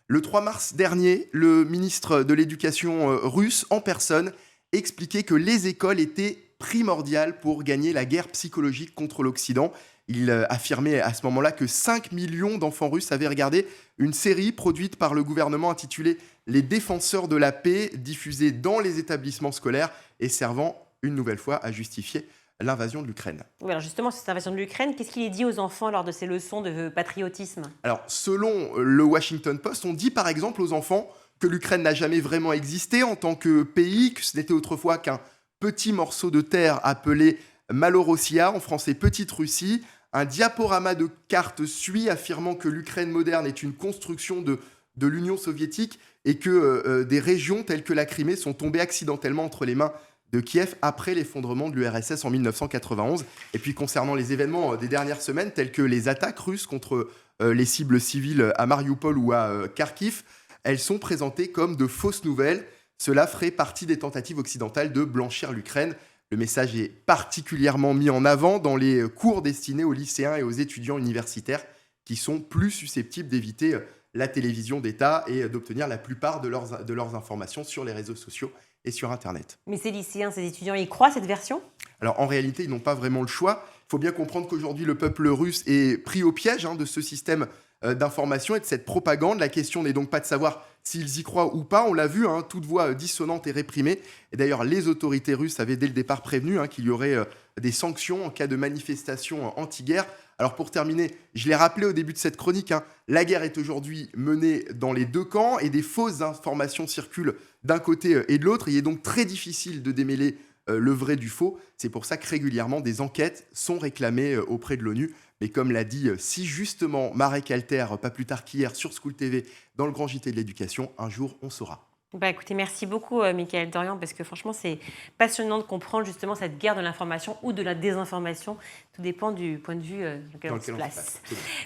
Le 3 mars dernier, le ministre de l'Éducation russe, en personne, expliquait que les écoles étaient primordiales pour gagner la guerre psychologique contre l'Occident. Il affirmait à ce moment-là que 5 millions d'enfants russes avaient regardé une série produite par le gouvernement intitulée « Les défenseurs de la paix », diffusée dans les établissements scolaires et servant une nouvelle fois à justifier l'invasion de l'Ukraine. Oui, alors justement, cette invasion de l'Ukraine, qu'est-ce qu'il est dit aux enfants lors de ces leçons de patriotisme ? Alors, selon le Washington Post, on dit par exemple aux enfants que l'Ukraine n'a jamais vraiment existé en tant que pays, que ce n'était autrefois qu'un petit morceau de terre appelé Malorossia, en français Petite Russie. Un diaporama de cartes suit affirmant que l'Ukraine moderne est une construction de l'Union soviétique et que des régions telles que la Crimée sont tombées accidentellement entre les mains de Kiev après l'effondrement de l'URSS en 1991. Et puis concernant les événements des dernières semaines, tels que les attaques russes contre les cibles civiles à Mariupol ou à Kharkiv, elles sont présentées comme de fausses nouvelles. Cela ferait partie des tentatives occidentales de blanchir l'Ukraine. Le message est particulièrement mis en avant dans les cours destinés aux lycéens et aux étudiants universitaires qui sont plus susceptibles d'éviter la télévision d'État et d'obtenir la plupart de leurs informations sur les réseaux sociaux et sur Internet. Mais ces lycéens, ces étudiants, ils croient cette version ? Alors en réalité, ils n'ont pas vraiment le choix. Il faut bien comprendre qu'aujourd'hui, le peuple russe est pris au piège de ce système d'information et de cette propagande. La question n'est donc pas de savoir s'ils y croient ou pas. On l'a vu, toute voix dissonante est réprimée. Et d'ailleurs, les autorités russes avaient dès le départ prévenu qu'il y aurait des sanctions en cas de manifestation anti-guerre. Alors pour terminer, je l'ai rappelé au début de cette chronique, la guerre est aujourd'hui menée dans les deux camps et des fausses informations circulent d'un côté et de l'autre. Il est donc très difficile de démêler le vrai du faux. C'est pour ça que régulièrement des enquêtes sont réclamées auprès de l'ONU. Mais comme l'a dit si justement Marek Alter, pas plus tard qu'hier sur School TV, dans le grand JT de l'éducation, un jour on saura. Écoutez, merci beaucoup Mickaël Dorian, parce que franchement c'est passionnant de comprendre justement cette guerre de l'information ou de la désinformation. Tout dépend du point de vue dans lequel on se place.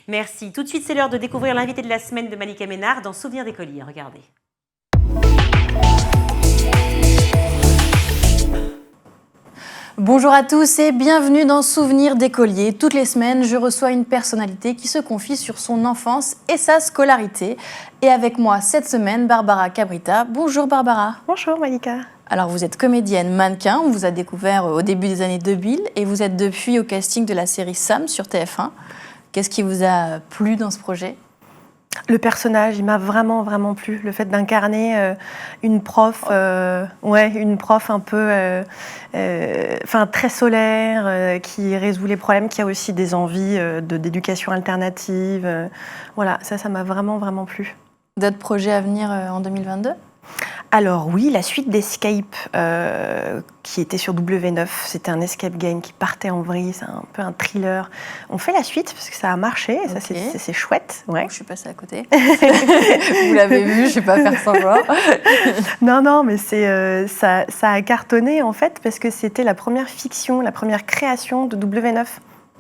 Merci. Tout de suite, c'est l'heure de découvrir l'invité de la semaine de Malika Ménard dans Souvenirs d'écoliers. Regardez. Bonjour à tous et bienvenue dans Souvenirs d'écoliers. Toutes les semaines, je reçois une personnalité qui se confie sur son enfance et sa scolarité. Et avec moi cette semaine, Barbara Cabrita. Bonjour Barbara. Bonjour Malika. Alors vous êtes comédienne mannequin, on vous a découvert au début des années 2000 et vous êtes depuis au casting de la série Sam sur TF1. Qu'est-ce qui vous a plu dans ce projet ? Le personnage, il m'a vraiment plu. Le fait d'incarner une prof un peu, très solaire, qui résout les problèmes, qui a aussi des envies d'éducation alternative. Voilà, ça m'a vraiment plu. D'autres projets à venir en 2022 ? Alors oui, la suite d'Escape, qui était sur W9, c'était un escape game qui partait en vrille, c'est un peu un thriller. On fait la suite parce que ça a marché, et ça c'est chouette. Ouais. Je suis passée à côté. Vous l'avez vu, je ne vais pas faire semblant. Non, mais ça a cartonné en fait parce que c'était la première fiction, la première création de W9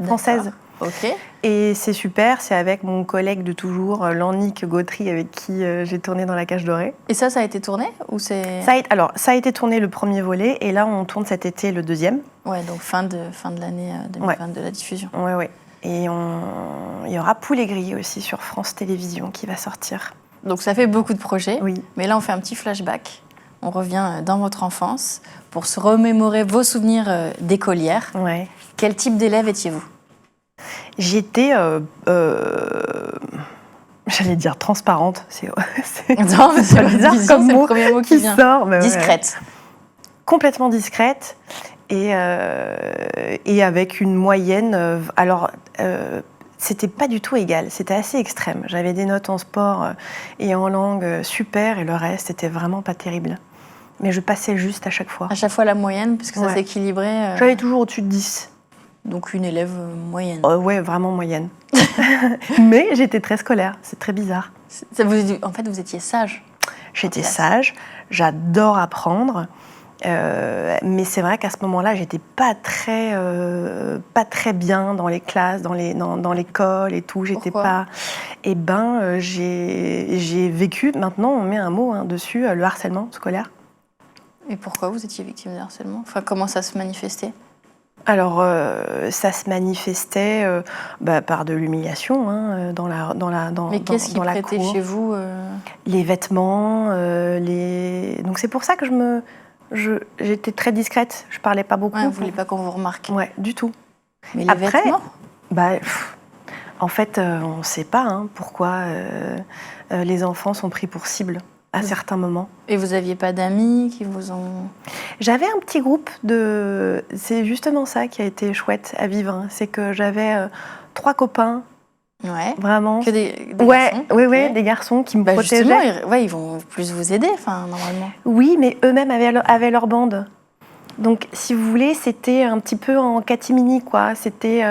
française. D'accord. Ok. Et c'est super, c'est avec mon collègue de toujours, Lannick Gautry, avec qui j'ai tourné dans La Cage Dorée. Et ça a été tourné ou c'est... Ça a été tourné le premier volet, et là on tourne cet été le deuxième. Ouais, donc fin de l'année 2020 de la diffusion. Ouais. Et il y aura Poulet grillé aussi sur France Télévisions qui va sortir. Donc ça fait beaucoup de projets. Oui. Mais là on fait un petit flashback. On revient dans votre enfance pour se remémorer vos souvenirs d'écolière. Ouais. Quel type d'élève étiez-vous ? J'étais, j'allais dire transparente, Non, mais c'est bizarre comme c'est mot le premier mot qui vient. sort. Mais discrète. complètement discrète et avec une moyenne. C'était pas du tout égal, c'était assez extrême. J'avais des notes en sport et en langue super et le reste était vraiment pas terrible. Mais je passais juste à chaque fois. À chaque fois la moyenne, puisque ça s'équilibrait. J'avais toujours au-dessus de 10. Donc une élève moyenne. Ouais, vraiment moyenne. Mais j'étais très scolaire, c'est très bizarre. En fait, vous étiez sage. J'étais sage, j'adore apprendre. Mais c'est vrai qu'à ce moment-là, j'étais pas très bien dans les classes, dans l'école et tout. J'étais pas. J'ai vécu. Maintenant, on met un mot dessus, le harcèlement scolaire. Et pourquoi vous étiez victime de harcèlement ? Enfin, comment ça se manifestait ? Alors, ça se manifestait par de l'humiliation dans la Mais qu'est-ce qui prêtait chez vous Les vêtements, Donc c'est pour ça que j'étais très discrète. Je parlais pas beaucoup. Ouais, vous voulez pas qu'on vous remarque. Ouais, du tout. Mais les vêtements en fait, on ne sait pas pourquoi les enfants sont pris pour cible à certains moments. Et vous n'aviez pas d'amis qui vous ont... J'avais un petit groupe de... C'est justement ça qui a été chouette à vivre. C'est que j'avais 3 copains. Ouais. Vraiment. Que des garçons. Oui, des garçons qui me protégeaient. Justement, ils vont plus vous aider, normalement. Oui, mais eux-mêmes avaient leur bande. Donc, si vous voulez, c'était un petit peu en catimini, quoi. C'était,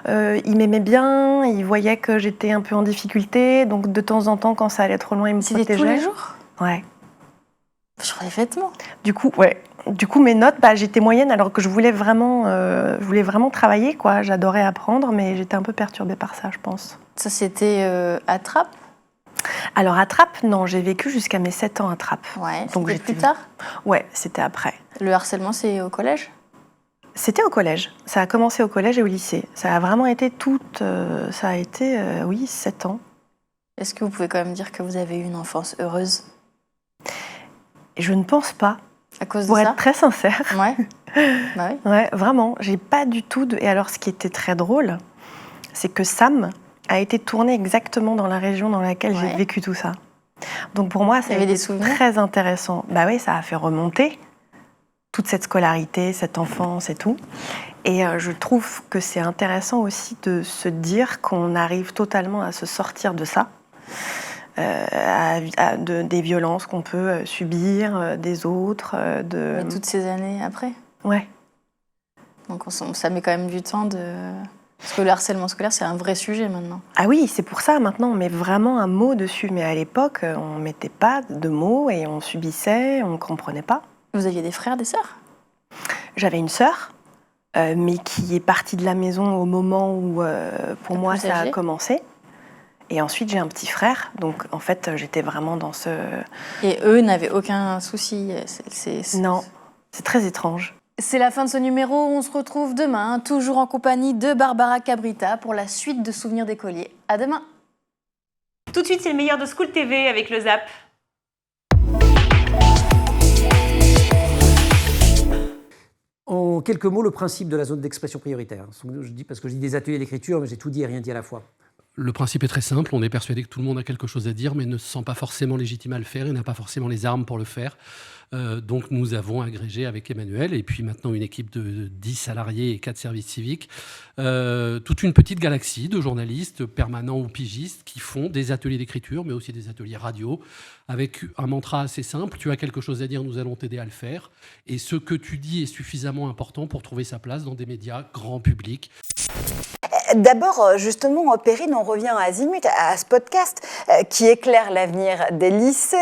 ils m'aimaient bien, ils voyaient que j'étais un peu en difficulté, donc de temps en temps, quand ça allait trop loin, ils me protégeaient. C'était tous les jours ? Ouais. Sur les vêtements ? Du coup, mes notes, j'étais moyenne, alors que je voulais vraiment travailler, quoi. J'adorais apprendre, mais j'étais un peu perturbée par ça, je pense. Ça, c'était à Trappes ? Alors, à Trappes, non, j'ai vécu jusqu'à mes 7 ans à Trappes. Ouais, donc c'était plus tard ? Ouais, c'était après. Le harcèlement, c'est au collège ? C'était au collège. Ça a commencé au collège et au lycée. Ça a vraiment été ça a été, 7 ans. Est-ce que vous pouvez quand même dire que vous avez eu une enfance heureuse ? Je ne pense pas. À cause de Pour ça ? être très sincère. Ouais. Bah oui. Ouais, vraiment. J'ai pas du tout de... Et alors, ce qui était très drôle, c'est que Sam a été tourné exactement dans la région dans laquelle j'ai vécu tout ça. Donc pour moi, ça a été très intéressant. Bah oui, ça a fait remonter toute cette scolarité, cette enfance et tout. Et je trouve que c'est intéressant aussi de se dire qu'on arrive totalement à se sortir de ça, des violences qu'on peut subir des autres. Mais toutes ces années après ? Ouais. Donc ça met quand même du temps de... Parce que le harcèlement scolaire, c'est un vrai sujet maintenant. Ah oui, c'est pour ça, maintenant, on met vraiment un mot dessus. Mais à l'époque, on ne mettait pas de mots et on subissait, on ne comprenait pas. Vous aviez des frères, des sœurs ? J'avais une sœur, mais qui est partie de la maison au moment où, pour moi, ça a commencé. Et ensuite, j'ai un petit frère. Donc, en fait, j'étais vraiment dans ce... Et eux n'avaient aucun souci Non, c'est très étrange. C'est la fin de ce numéro. On se retrouve demain, toujours en compagnie de Barbara Cabrita pour la suite de Souvenirs d'écoliers. À demain. Tout de suite, c'est le meilleur de School TV avec le Zap. En quelques mots, le principe de la zone d'expression prioritaire. Je dis parce que je dis des ateliers d'écriture, mais j'ai tout dit et rien dit à la fois. Le principe est très simple, on est persuadé que tout le monde a quelque chose à dire, mais ne se sent pas forcément légitime à le faire et n'a pas forcément les armes pour le faire. Donc nous avons agrégé avec Emmanuel, et puis maintenant une équipe de 10 salariés et 4 services civiques, toute une petite galaxie de journalistes permanents ou pigistes qui font des ateliers d'écriture, mais aussi des ateliers radio, avec un mantra assez simple, tu as quelque chose à dire, nous allons t'aider à le faire. Et ce que tu dis est suffisamment important pour trouver sa place dans des médias grand public. D'abord, justement, Perrine, on revient à Azimut, à ce podcast qui éclaire l'avenir des lycées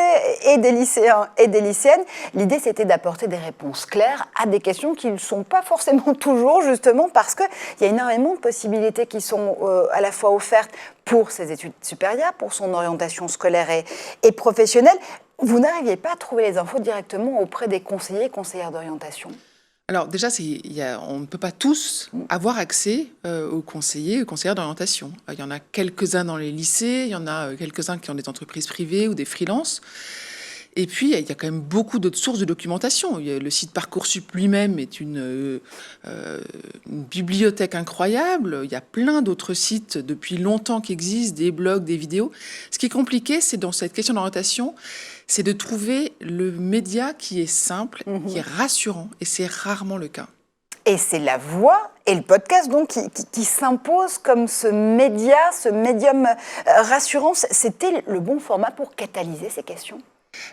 et des lycéens et des lycéennes. L'idée, c'était d'apporter des réponses claires à des questions qui ne sont pas forcément toujours, justement, parce qu'il y a énormément de possibilités qui sont à la fois offertes pour ses études supérieures, pour son orientation scolaire et professionnelle. Vous n'arriviez pas à trouver les infos directement auprès des conseillers et conseillères d'orientation ? Alors déjà, on ne peut pas tous avoir accès aux conseillers et aux conseillères d'orientation. Il y en a quelques-uns dans les lycées, il y en a quelques-uns qui ont des entreprises privées ou des freelances. Et puis, il y a quand même beaucoup d'autres sources de documentation. Le site Parcoursup lui-même est une bibliothèque incroyable. Il y a plein d'autres sites depuis longtemps qui existent, des blogs, des vidéos. Ce qui est compliqué, c'est dans cette question d'orientation, c'est de trouver le média qui est simple, qui est rassurant, et c'est rarement le cas. Et c'est la voix et le podcast donc qui s'impose comme ce médium rassurant. C'était le bon format pour catalyser ces questions?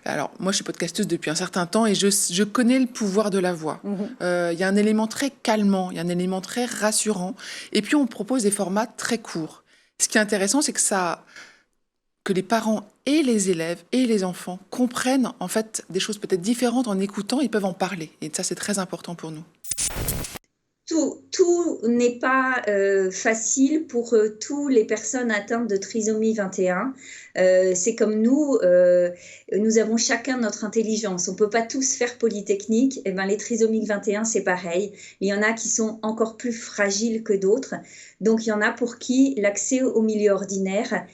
Alors, moi, je suis podcasteuse depuis un certain temps et je connais le pouvoir de la voix. Il y a un élément très calmant, il y a un élément très rassurant. Et puis, on propose des formats très courts. Ce qui est intéressant, c'est que les parents et les élèves et les enfants comprennent en fait des choses peut-être différentes en écoutant, ils peuvent en parler. Et ça, c'est très important pour nous. Tout n'est pas facile pour toutes les personnes atteintes de trisomie 21. C'est comme nous avons chacun notre intelligence. On ne peut pas tous faire Polytechnique. Et ben, les trisomiques 21, c'est pareil. Il y en a qui sont encore plus fragiles que d'autres. Donc, il y en a pour qui l'accès au milieu ordinaire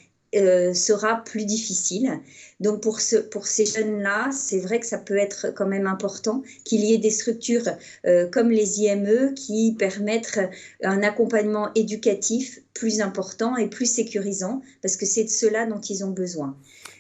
sera plus difficile. Donc pour ces jeunes-là, c'est vrai que ça peut être quand même important qu'il y ait des structures comme les IME qui permettent un accompagnement éducatif plus important et plus sécurisant, parce que c'est de cela dont ils ont besoin.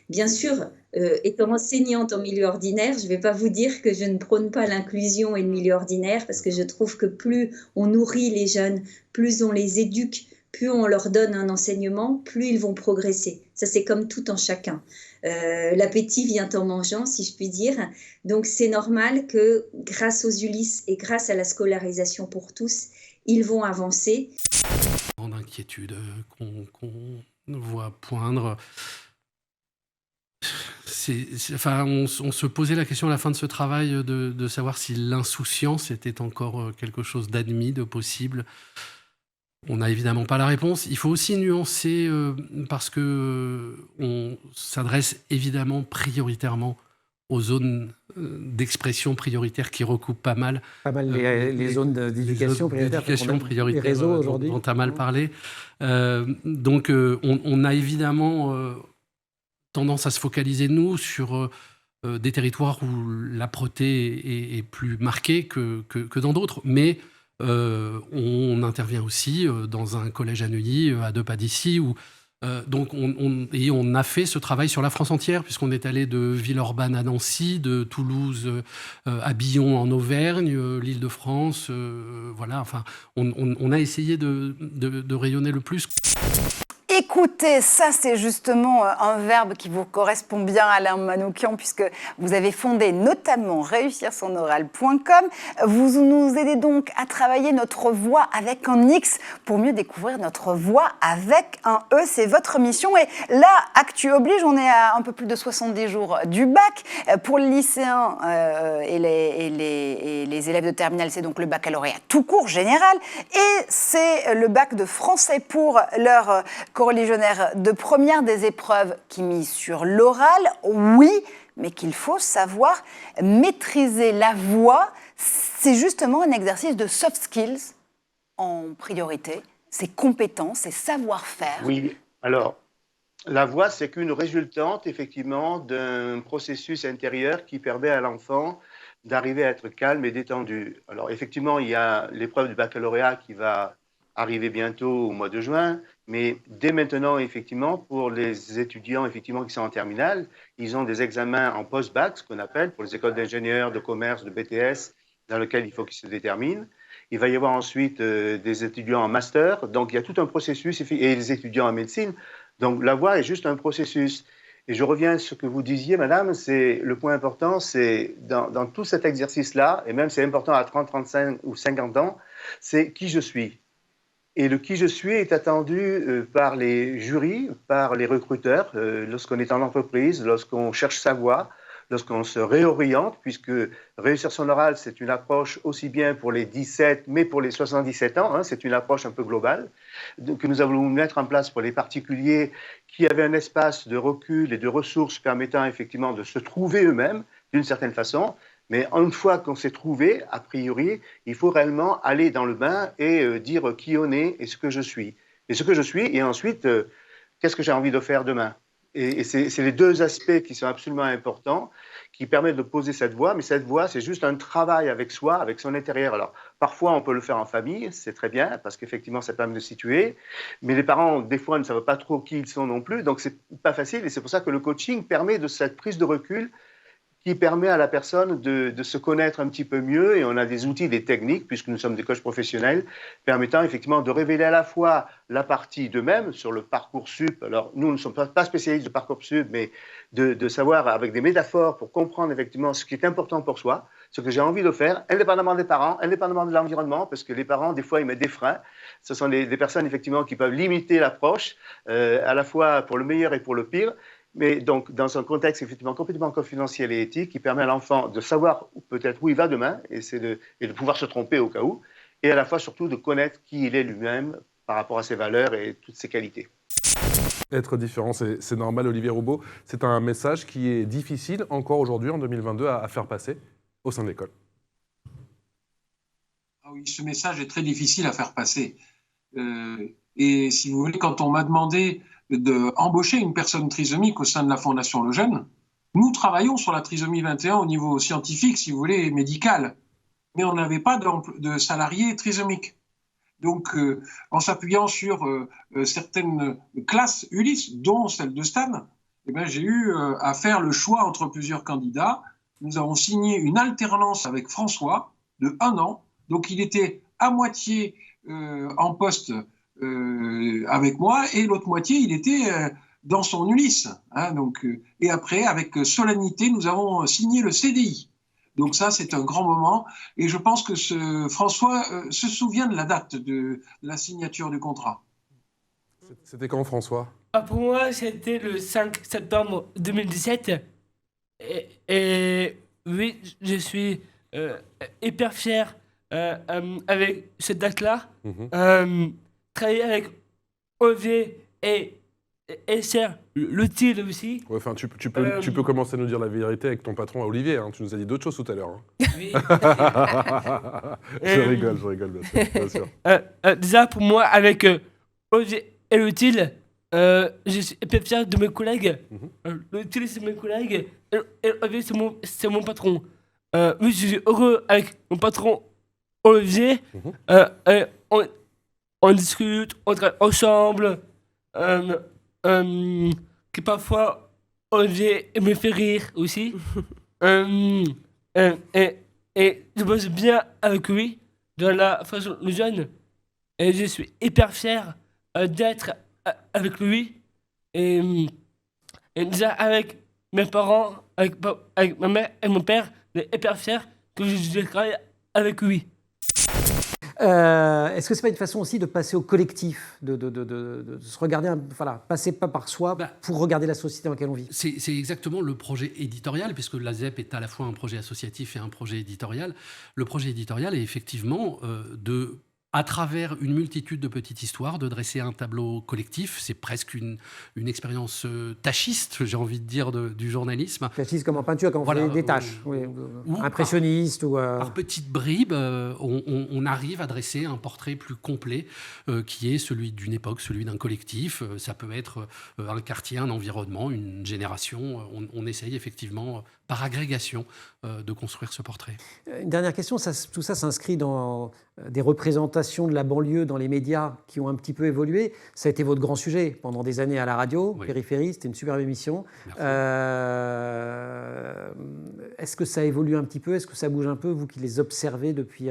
Bien sûr, étant enseignante en milieu ordinaire, je ne vais pas vous dire que je ne prône pas l'inclusion et le milieu ordinaire, parce que je trouve que plus on nourrit les jeunes, plus on les éduque, plus on leur donne un enseignement, plus ils vont progresser. Ça, c'est comme tout en chacun. L'appétit vient en mangeant, si je puis dire. Donc, c'est normal que grâce aux Ulysse et grâce à la scolarisation pour tous, ils vont avancer. D'inquiétude qu'on voit poindre. On se posait la question à la fin de ce travail de savoir si l'insouciance était encore quelque chose d'admis, de possible. On n'a évidemment pas la réponse. Il faut aussi nuancer parce que on s'adresse évidemment prioritairement aux zones d'expression prioritaires qui recoupent pas mal les zones d'éducation prioritaire, les réseaux aujourd'hui dont tu as mal parlé. Donc on a évidemment tendance à se focaliser, nous, sur des territoires où l'âpreté est plus marquée que dans d'autres. Mais on intervient aussi dans un collège à Neuilly, à 2 pas d'ici, où donc on a fait ce travail sur la France entière, puisqu'on est allé de Villeurbanne à Nancy, de Toulouse à Billon en Auvergne, l'Île-de-France, voilà. Enfin, on a essayé de rayonner le plus. Écoutez, ça c'est justement un verbe qui vous correspond bien, Alain Manoukian, puisque vous avez fondé notamment réussirsonoral.com. Vous nous aidez donc à travailler notre voix avec un X pour mieux découvrir notre voix avec un E. C'est votre mission. Et là, actu oblige, on est à un peu plus de 70 jours du bac. Pour les lycéens et les élèves de terminale, c'est donc le baccalauréat tout court, général. Et c'est le bac de français pour leur religionnaire de première, des épreuves qui misent sur l'oral, oui, mais qu'il faut savoir maîtriser la voix. C'est justement un exercice de soft skills en priorité, ses compétences, ses savoir-faire. Oui, alors, la voix, c'est qu'une résultante, effectivement, d'un processus intérieur qui permet à l'enfant d'arriver à être calme et détendu. Alors, effectivement, il y a l'épreuve du baccalauréat qui va arriver bientôt au mois de juin, mais dès maintenant, effectivement, pour les étudiants effectivement, qui sont en terminale, ils ont des examens en post-bac, ce qu'on appelle, pour les écoles d'ingénieurs, de commerce, de BTS, dans lesquels il faut qu'ils se déterminent. Il va y avoir ensuite des étudiants en master, donc il y a tout un processus, et les étudiants en médecine. Donc la voix est juste un processus. Et je reviens à ce que vous disiez, madame, c'est le point important, c'est dans tout cet exercice-là, et même c'est important à 30, 35 ou 50 ans, c'est qui je suis. Et le qui je suis est attendu par les jurys, par les recruteurs, lorsqu'on est en entreprise, lorsqu'on cherche sa voie, lorsqu'on se réoriente, puisque réussir son oral, c'est une approche aussi bien pour les 17, mais pour les 77 ans, hein, c'est une approche un peu globale, que nous avons mettre en place pour les particuliers qui avaient un espace de recul et de ressources permettant effectivement de se trouver eux-mêmes, d'une certaine façon. Mais une fois qu'on s'est trouvé, a priori, il faut réellement aller dans le bain et dire qui on est et ce que je suis. Et ce que je suis, et ensuite, qu'est-ce que j'ai envie de faire demain? Et c'est les deux aspects qui sont absolument importants, qui permettent de poser cette voie. Mais cette voie, c'est juste un travail avec soi, avec son intérieur. Alors, parfois, on peut le faire en famille, c'est très bien, parce qu'effectivement, ça permet de situer. Mais les parents, des fois, ne savent pas trop qui ils sont non plus. Donc, c'est pas facile. Et c'est pour ça que le coaching permet de cette prise de recul qui permet à la personne de se connaître un petit peu mieux. Et on a des outils, des techniques, puisque nous sommes des coachs professionnels, permettant effectivement de révéler à la fois la partie d'eux-mêmes sur le Parcoursup. Alors, nous ne sommes pas spécialistes de Parcoursup, mais de savoir, avec des métaphores, pour comprendre effectivement ce qui est important pour soi, ce que j'ai envie de faire, indépendamment des parents, indépendamment de l'environnement, parce que les parents, des fois, ils mettent des freins. Ce sont des personnes, effectivement, qui peuvent limiter l'approche, à la fois pour le meilleur et pour le pire. Mais donc, dans un contexte effectivement complètement confidentiel et éthique, qui permet à l'enfant de savoir peut-être où il va demain, et de pouvoir se tromper au cas où, et à la fois surtout de connaître qui il est lui-même par rapport à ses valeurs et toutes ses qualités. Être différent, c'est normal, Olivier Roubaud. C'est un message qui est difficile encore aujourd'hui, en 2022, à faire passer au sein de l'école. Ah oui, ce message est très difficile à faire passer. Et si vous voulez, quand on m'a demandé d'embaucher une personne trisomique au sein de la Fondation Le Jeune, nous travaillons sur la trisomie 21 au niveau scientifique, si vous voulez, et médical. Mais on n'avait pas de salariés trisomiques. Donc, en s'appuyant sur certaines classes Ulysse, dont celle de Stan, eh ben, j'ai eu à faire le choix entre plusieurs candidats. Nous avons signé une alternance avec François de 1 an. Donc, il était à moitié en poste avec moi, et l'autre moitié, il était dans son Ulysse. Hein, donc, et après, avec solennité, nous avons signé le CDI. Donc ça, c'est un grand moment. Et je pense que François se souvient de la date de la signature du contrat. C'était quand, François ? Pour moi, c'était le 5 septembre 2017. Et oui, je suis hyper fier avec cette date-là. Travailler avec Olivier et Serge Letil aussi. Ouais, enfin, tu peux commencer à nous dire la vérité avec ton patron Olivier. Hein. Tu nous as dit d'autres choses tout à l'heure. Hein. Oui. je rigole, bien sûr. Déjà, pour moi, avec Olivier et Letil, je suis hyper fier de mes collègues. Letil, c'est mes collègues. Et Olivier, c'est mon patron. Oui, je suis heureux avec mon patron Olivier. On discute, on travaille ensemble. Que parfois Olivier me fait rire aussi. Et je bosse bien avec lui dans la Fondation Le Jeune. Et je suis hyper fier d'être avec lui. Et déjà avec mes parents, avec ma mère et mon père, je suis hyper fier que je travaille avec lui. Est-ce que c'est pas une façon aussi de passer au collectif, de se regarder, passer pas par soi pour regarder la société dans laquelle on vit? C'est exactement le projet éditorial, puisque la ZEP est à la fois un projet associatif et un projet éditorial. Le projet éditorial est effectivement à travers une multitude de petites histoires, de dresser un tableau collectif. C'est presque une expérience tachiste, j'ai envie de dire, du journalisme. Tachiste comme en peinture, quand on fait des tâches. Impressionniste ou... Par petites bribes, on arrive à dresser un portrait plus complet, qui est celui d'une époque, celui d'un collectif. Ça peut être un quartier, un environnement, une génération. On essaye effectivement, par agrégation, de construire ce portrait. Une dernière question, tout ça s'inscrit dans des représentations de la banlieue dans les médias qui ont un petit peu évolué. Ça a été votre grand sujet pendant des années à la radio, oui. Périphérie, c'était une superbe émission. Est-ce que ça évolue un petit peu? Est-ce que ça bouge un peu, vous qui les observez depuis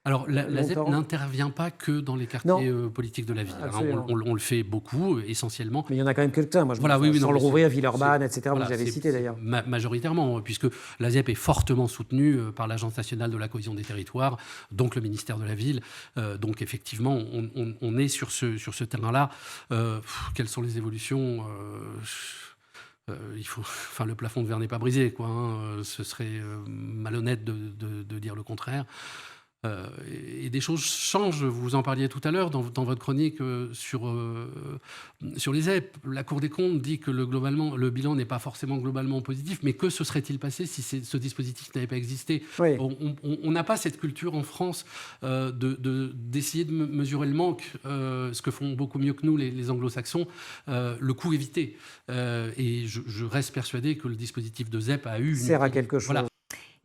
Alors, la ZEP n'intervient pas que dans les quartiers politiques de la ville. Hein, on le fait beaucoup, essentiellement. Mais il y en a quand même quelques-uns. Moi, sans le rouvrir, Villeurbanne, etc., vous les avez cités d'ailleurs. Majoritairement, puisque la ZEP est fortement soutenue par l'Agence nationale de la cohésion des territoires, donc le ministère de la Ville. Donc, effectivement, on est sur ce terrain-là. Quelles sont les évolutions le plafond de verre n'est pas brisé, quoi. Hein, ce serait malhonnête de dire le contraire. Et des choses changent. Vous en parliez tout à l'heure dans votre chronique sur les ZEP. La Cour des comptes dit que globalement, le bilan n'est pas forcément globalement positif, mais que se serait-il passé si ce dispositif n'avait pas existé? Oui. On n'a pas cette culture en France d'essayer de mesurer le manque, ce que font beaucoup mieux que nous les anglo-saxons, le coût évité. Et je reste persuadé que le dispositif de ZEP a eu... sert à quelque chose. Voilà.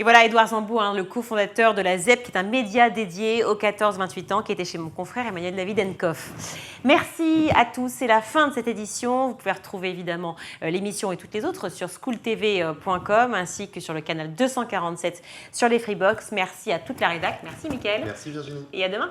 Et voilà Édouard Zambou, le cofondateur de la ZEP, qui est un média dédié aux 14-28 ans, qui était chez mon confrère Emmanuel Davidenkoff. Merci à tous, c'est la fin de cette édition. Vous pouvez retrouver évidemment l'émission et toutes les autres sur schooltv.com ainsi que sur le canal 247 sur les Freebox. Merci à toute la rédac. Merci Mickaël. Merci Virginie. Et à demain.